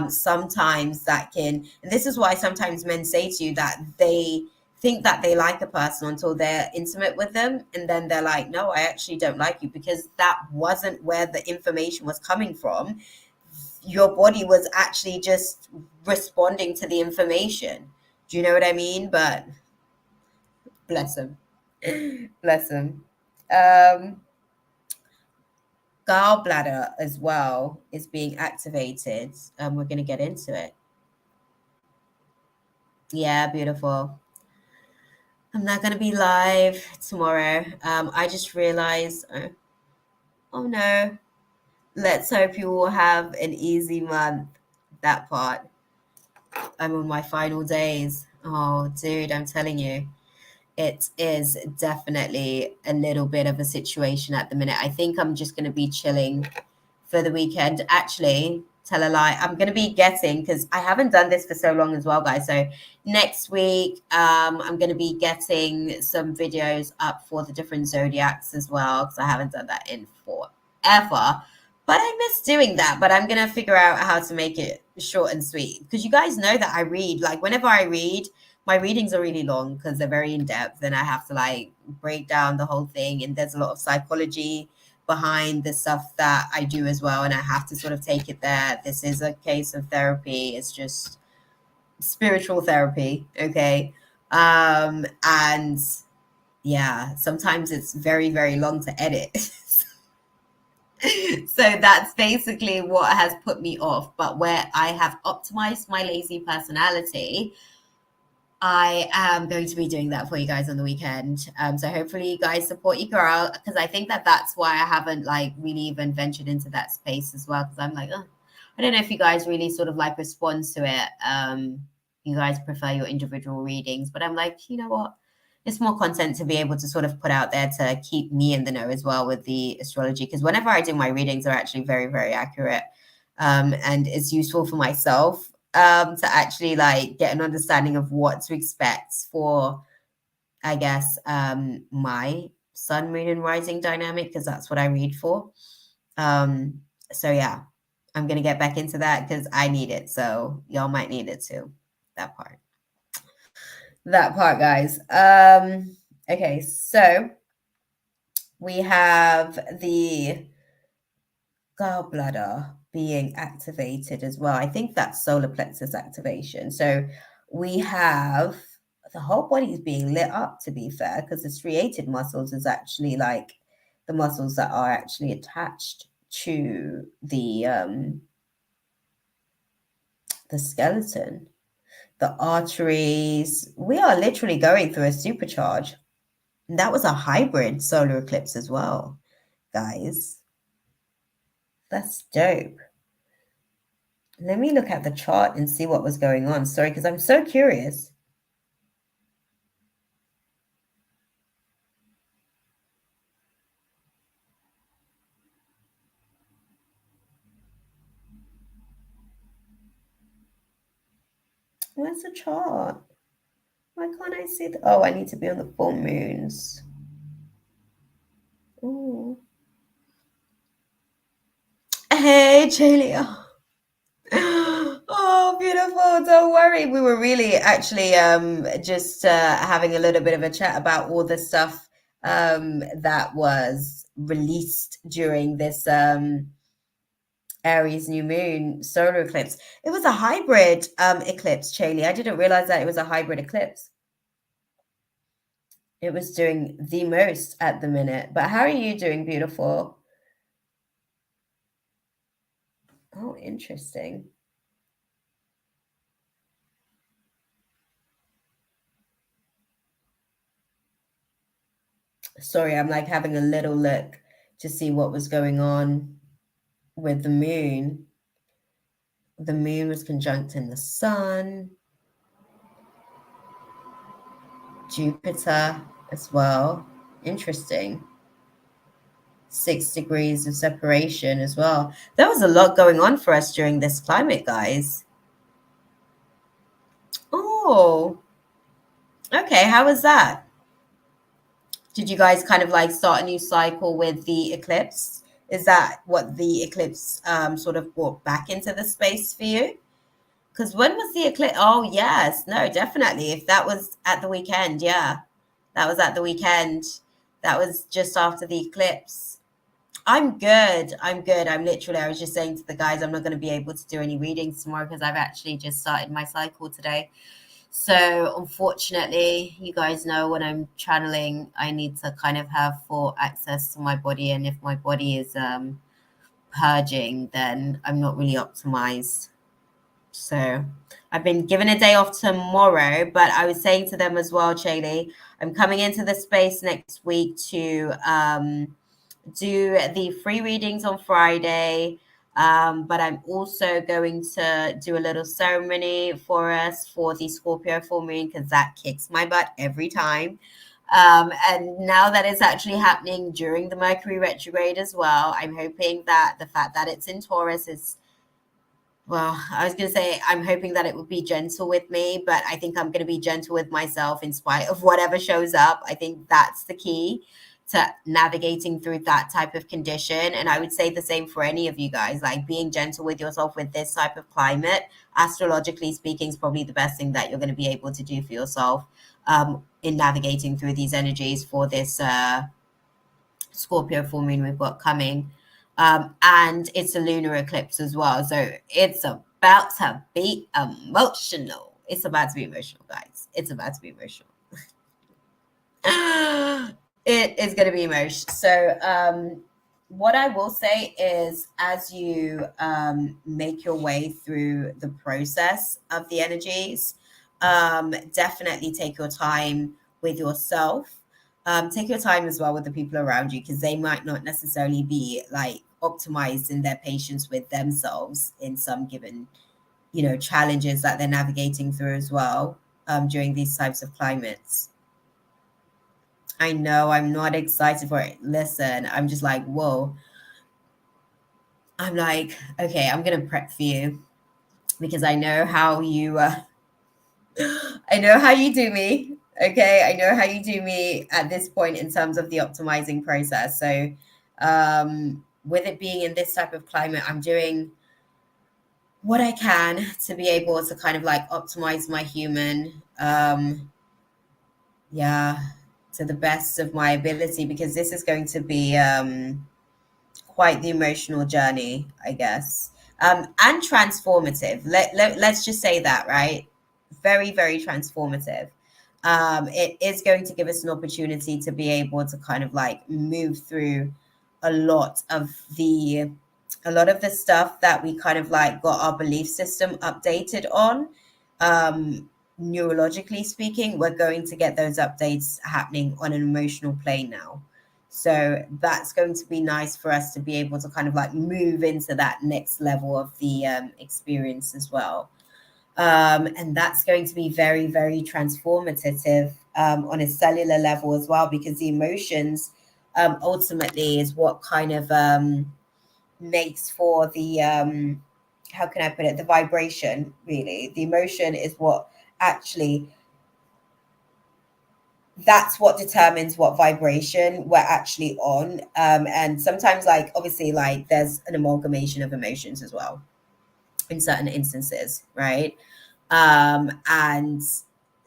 sometimes that can, and this is why sometimes men say to you that they think that they like a person until they're intimate with them, and then they're like, no, I actually don't like you, because that wasn't where the information was coming from. Your body was actually just responding to the information. Do you know what I mean? But bless him. Bless him. Gallbladder as well is being activated. We're going to get into it. Yeah, beautiful. I'm not gonna be live tomorrow. I just realized, oh no. Let's hope you all have an easy month. That part. I'm on my final days. Oh, dude, I'm telling you, it is definitely a little bit of a situation at the minute. I think I'm just gonna be chilling for the weekend. Actually, tell a lie. I'm gonna be getting, because I haven't done this for so long as well, guys. So next week, I'm gonna be getting some videos up for the different zodiacs as well, because I haven't done that in forever. But I miss doing that. But I'm gonna figure out how to make it short and sweet. Because you guys know that I read, like whenever I read, my readings are really long because they're very in depth and I have to like break down the whole thing. And there's a lot of psychology behind the stuff that I do as well, and I have to sort of take it there. This is a case of therapy. It's just spiritual therapy, okay? And yeah, sometimes it's very, very long to edit. So that's basically what has put me off. But where I have optimized my lazy personality, I am going to be doing that for you guys on the weekend. So hopefully you guys support your girl, because I think that that's why I haven't like really even ventured into that space as well. Because I'm like, oh, I don't know if you guys really sort of like respond to it. You guys prefer your individual readings, but I'm like, you know what? It's more content to be able to sort of put out there to keep me in the know as well with the astrology. Because whenever I do my readings, are actually very, very accurate, and it's useful for myself to actually like get an understanding of what to expect for, I guess, my sun, moon, and rising dynamic, because that's what I read for. So yeah, I'm gonna get back into that because I need it. So y'all might need it too. That part. That part, guys. Okay, so we have the gallbladder being activated as well. I think that's solar plexus activation. So we have the whole body is being lit up, to be fair, because the striated muscles is actually like the muscles that are actually attached to the skeleton, the arteries. We are literally going through a supercharge. And that was a hybrid solar eclipse as well, guys. That's dope. Let me look at the chart and see what was going on. Sorry, because I'm so curious. Where's the chart? Why can't I see the... Oh, I need to be on the full moons. Ooh. Hey, Julia. Oh, beautiful. Don't worry. We were really actually just having a little bit of a chat about all the stuff that was released during this Aries new moon solar eclipse. It was a hybrid eclipse, Chaley. I didn't realize that it was a hybrid eclipse. It was doing the most at the minute. But how are you doing, beautiful? Oh, interesting. Sorry, I'm like having a little look to see what was going on with the moon. The moon was conjuncting the sun, Jupiter as well. Interesting. 6 degrees of separation as well. There was a lot going on for us during this climate, guys. Oh, okay. How was that? Did you guys kind of like start a new cycle with the eclipse? Is that what the eclipse sort of brought back into the space for you? Because when was the eclipse? Oh, yes. No, definitely. If that was at the weekend, yeah. That was at the weekend. That was just after the eclipse. I'm good. I'm good. I'm literally, I was just saying to the guys, I'm not going to be able to do any readings tomorrow because I've actually just started my cycle today. So unfortunately, you guys know when I'm channeling, I need to kind of have full access to my body. And if my body is purging, then I'm not really optimized. So I've been given a day off tomorrow, but I was saying to them as well, Chaley, I'm coming into the space next week to do the free readings on Friday. But I'm also going to do a little ceremony for us for the Scorpio full moon because that kicks my butt every time. And now that it's actually happening during the Mercury retrograde as well, I'm hoping that the fact that it's in Taurus is, well, I was going to say I'm hoping that it would be gentle with me, but I think I'm going to be gentle with myself in spite of whatever shows up. I think that's the key to navigating through that type of condition. And I would say the same for any of you guys, like being gentle with yourself with this type of climate, astrologically speaking, is probably the best thing that you're going to be able to do for yourself in navigating through these energies for this Scorpio full moon we've got coming. And it's a lunar eclipse as well. So it's about to be emotional. It's about to be emotional, guys. It's about to be emotional. It is going to be emotional. So what I will say is as you make your way through the process of the energies, definitely take your time with yourself. Take your time as well with the people around you because they might not necessarily be like optimized in their patience with themselves in some given, challenges that they're navigating through as well during these types of climates. I know I'm not excited for it. Listen, I'm just like, whoa. I'm like, okay, I'm gonna prep for you because I know how you I know how you do me. Okay, I know how you do me at this point in terms of the optimizing process. So with it being in this type of climate, I'm doing what I can to be able to kind of like optimize my human yeah, to the best of my ability because this is going to be quite the emotional journey, I guess, and transformative. Let's just say that, right? Very, very transformative. It is going to give us an opportunity to be able to kind of like move through a lot of the stuff that we kind of like got our belief system updated on. Neurologically speaking, we're going to get those updates happening on an emotional plane now. So that's going to be nice for us to be able to kind of like move into that next level of the experience as well. And that's going to be very, very transformative on a cellular level as well, because the emotions ultimately is what kind of makes for the, how can I put it, the vibration, really. The emotion is what actually that's what determines what vibration we're actually on. And sometimes, like, obviously, like, there's an amalgamation of emotions as well in certain instances, right? And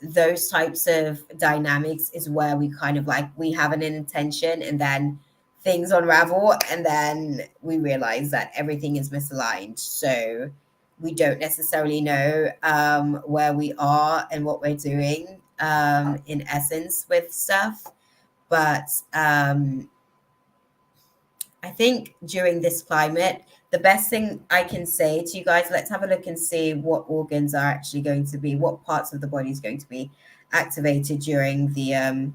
those types of dynamics is where we kind of like, we have an intention and then things unravel and then we realize that everything is misaligned. So we don't necessarily know where we are and what we're doing in essence with stuff. But I think during this climate, the best thing I can say to you guys, let's have a look and see what organs are actually going to be, what parts of the body is going to be activated during the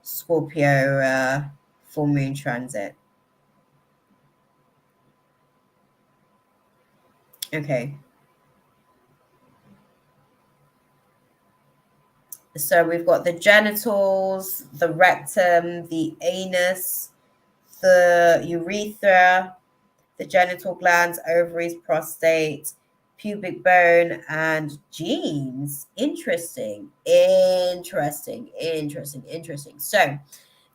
Scorpio full moon transit. Okay. So we've got the genitals, the rectum, the anus, the urethra, the genital glands, ovaries, prostate, pubic bone, and genes. Interesting. So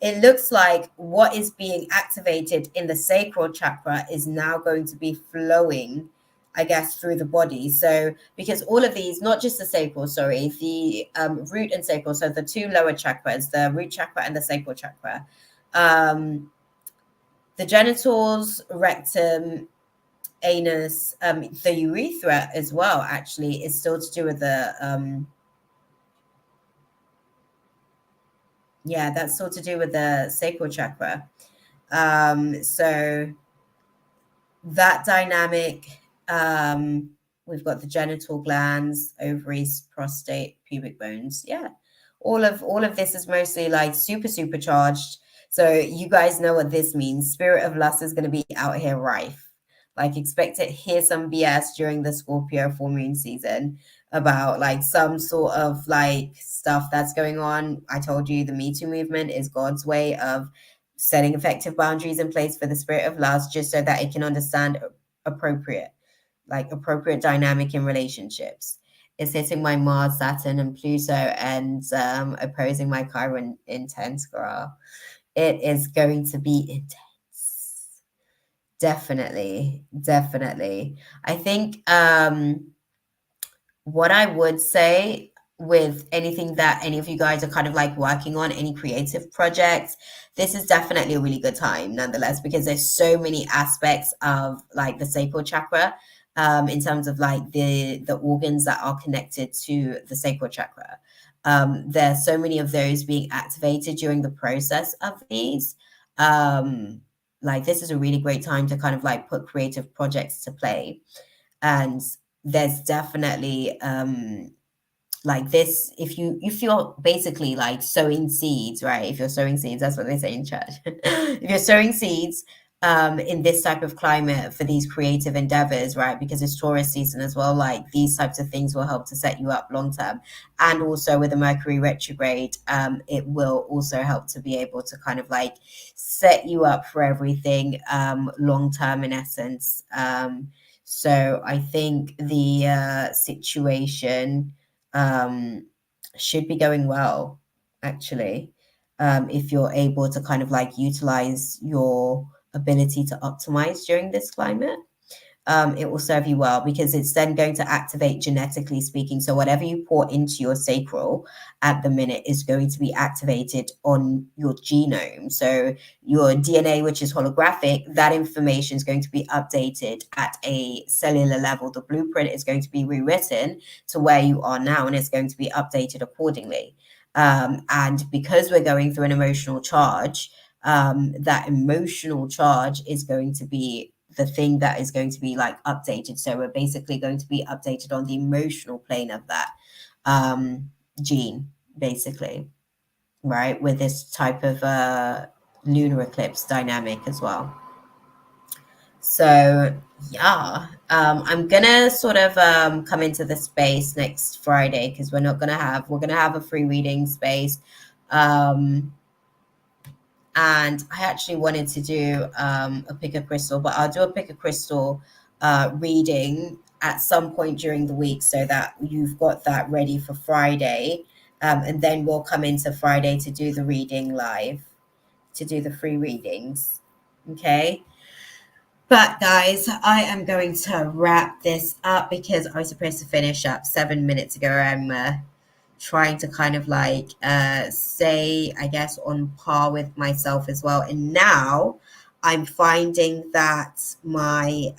it looks like what is being activated in the sacral chakra is now going to be flowing, I guess, through the body. So because all of these, not just the sacral, sorry, the root and sacral, so the two lower chakras, the root chakra and the sacral chakra, the genitals, rectum, anus, the urethra as well, actually, is still to do with the, yeah, that's still to do with the sacral chakra. So that dynamic We've got the genital glands, ovaries, prostate, pubic bones. Yeah. All of this is mostly like supercharged. So you guys know what this means. Spirit of lust is going to be out here rife. Like expect to hear some BS during the Scorpio full moon season about like some sort of like stuff that's going on. I told you the Me Too movement is God's way of setting effective boundaries in place for the spirit of lust, just so that it can understand appropriate dynamic in relationships. It's hitting my Mars, Saturn, and Pluto, and opposing my Chiron intense, girl. It is going to be intense. Definitely, definitely. I think what I would say with anything that any of you guys are kind of like working on, any creative projects, this is definitely a really good time nonetheless, because there's so many aspects of like the sacral chakra, in terms of like the organs that are connected to the sacral chakra. There's so many of those being activated during the process of these. Like this is a really great time to kind of like put creative projects to play. And there's definitely like this, if you're basically like sowing seeds, right? If you're sowing seeds, that's what they say in church. If you're sowing seeds in this type of climate for these creative endeavors, right? Because it's Taurus season as well, like these types of things will help to set you up long term. And also with the Mercury retrograde, it will also help to be able to kind of like set you up for everything long term in essence. So I think the situation should be going well, actually, if you're able to kind of like utilize your ability to optimize during this climate. It will serve you well because it's then going to activate genetically speaking. So whatever you pour into your sacral at the minute is going to be activated on your genome. So your DNA, which is holographic, that information is going to be updated at a cellular level. The blueprint is going to be rewritten to where you are now, and it's going to be updated accordingly. And because we're going through an emotional charge, that emotional charge is going to be the thing that is going to be like updated. So we're basically going to be updated on the emotional plane of that gene, basically, right? With this type of lunar eclipse dynamic as well. So yeah, I'm gonna sort of come into the space next Friday because we're gonna have a free reading space. And I actually wanted to do a pick a crystal, but I'll do a pick a crystal reading at some point during the week so that you've got that ready for Friday. And then we'll come into Friday to do the reading live, to do the free readings. Okay. But guys, I am going to wrap this up because I was supposed to finish up 7 minutes ago. I'm trying to kind of like stay, I guess, on par with myself as well. And now I'm finding that my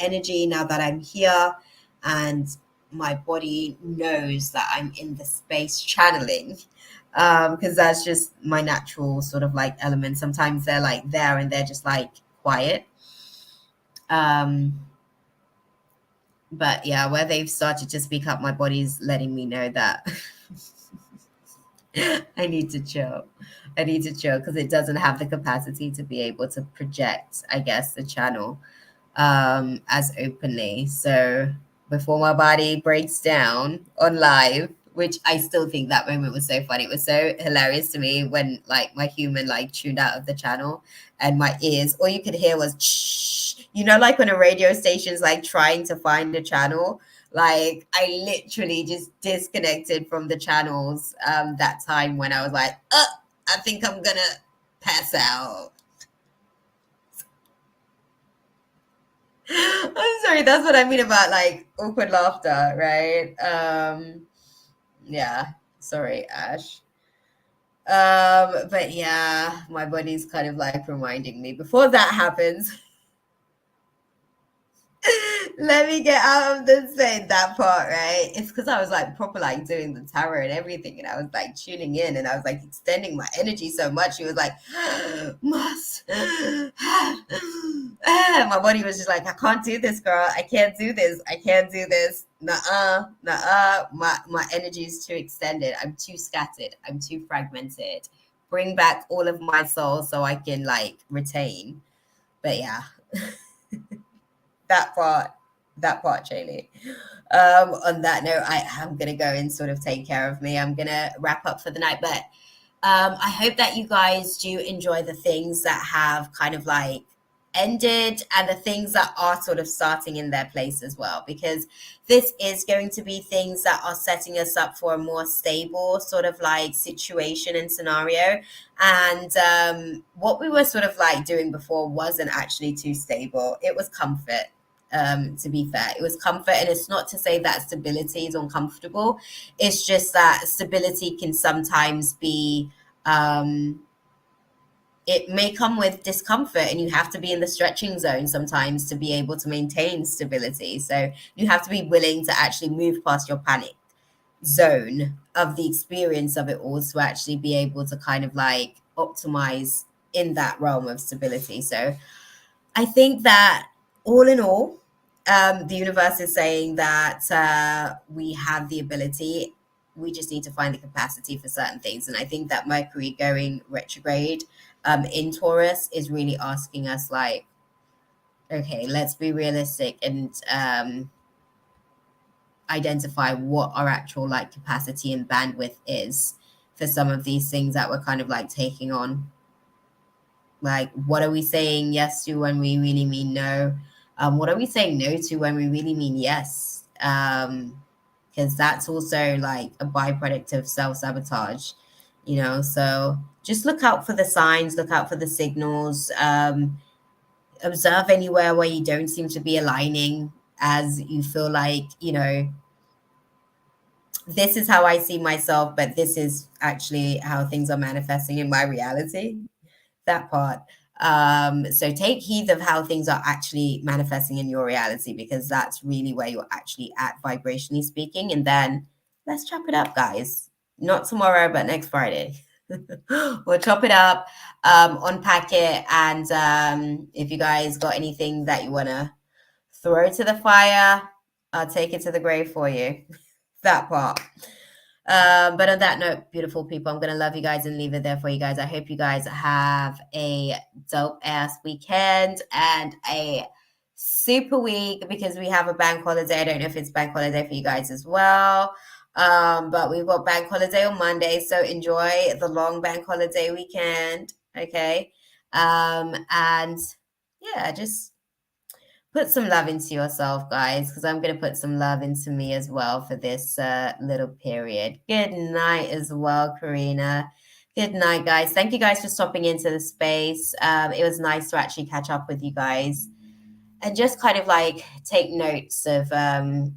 energy, now that I'm here and my body knows that I'm in the space channeling, because that's just my natural sort of like element. Sometimes they're like there and they're just like quiet. But yeah, where they've started to speak up, my body's letting me know that I need to chill. I need to chill because it doesn't have the capacity to be able to project, I guess, the channel as openly. So before my body breaks down on live, which I still think that moment was so funny. It was so hilarious to me when like my human like tuned out of the channel and my ears, all you could hear was shh. You know, like when a radio station's like trying to find a channel, like I literally just disconnected from the channels that time when I was like, I think I'm gonna pass out. I'm sorry, that's what I mean about like awkward laughter, right? Yeah, sorry, Ash. But yeah, my body's kind of like reminding me before that happens. Let me get out of the saying that part, right? It's because I was like proper like doing the tarot and everything, and I was like tuning in and I was like extending my energy so much. She was like, must my body was just like, I can't do this, girl. I can't do this. I can't do this. Nuh-uh. My energy is too extended. I'm too scattered. I'm too fragmented. Bring back all of my soul so I can like retain. But yeah. that part, Shaylee. On that note, I am gonna go and sort of take care of me. I'm gonna wrap up for the night, but I hope that you guys do enjoy the things that have kind of like ended and the things that are sort of starting in their place as well, because this is going to be things that are setting us up for a more stable sort of like situation and scenario. And what we were sort of like doing before wasn't actually too stable. It was comfort. To be fair, it was comfort, and it's not to say that stability is uncomfortable. It's just that stability can sometimes be it may come with discomfort, and you have to be in the stretching zone sometimes to be able to maintain stability. So you have to be willing to actually move past your panic zone of the experience of it all to actually be able to kind of like optimize in that realm of stability. So I think that all in all, the universe is saying that we have the ability. We just need to find the capacity for certain things. And I think that Mercury going retrograde in Taurus is really asking us, like, okay, let's be realistic and identify what our actual like capacity and bandwidth is for some of these things that we're kind of like taking on. Like, what are we saying yes to when we really mean no? What are we saying no to when we really mean yes? Because that's also like a byproduct of self-sabotage, you know? So just look out for the signs, look out for the signals, observe anywhere where you don't seem to be aligning, as you feel like, you know, this is how I see myself, but this is actually how things are manifesting in my reality. That part. So take heed of how things are actually manifesting in your reality, because that's really where you're actually at vibrationally speaking. And then let's chop it up, guys. Not tomorrow, but next Friday. We'll chop it up, unpack it, and if you guys got anything that you want to throw to the fire, I'll take it to the grave for you. That part. But on that note, beautiful people, I'm gonna love you guys and leave it there for you guys. I hope you guys have a dope ass weekend and a super week, because we have a bank holiday. I don't know if it's bank holiday for you guys as well. But we've got bank holiday on Monday, so enjoy the long bank holiday weekend. Okay. And yeah, just put some love into yourself, guys, because I'm going to put some love into me as well for this little period. Good night as well, Karina. Good night, guys. Thank you guys for stopping into the space. It was nice to actually catch up with you guys and just kind of like take notes of,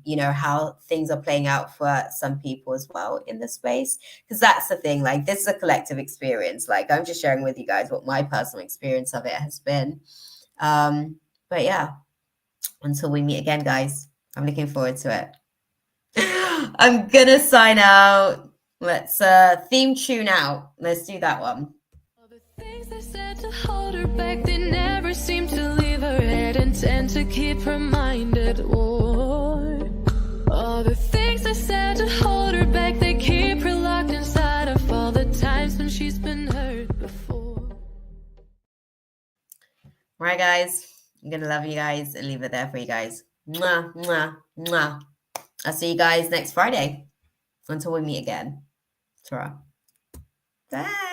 you know, how things are playing out for some people as well in the space. Because that's the thing, like, this is a collective experience. Like, I'm just sharing with you guys what my personal experience of it has been. But yeah. Until we meet again, guys. I'm looking forward to it. I'm gonna sign out. Let's theme tune out. Let's do that one. All the things they said to hold her back, they never seem to leave her head and tend to keep her mind at war. All the things they said to hold her back, they keep her locked inside of all the times when she's been hurt before. All right, guys. I'm gonna love you guys and leave it there for you guys. Mwah, mwah, mwah. I'll see you guys next Friday. Until we meet again. Ta-ra. Bye.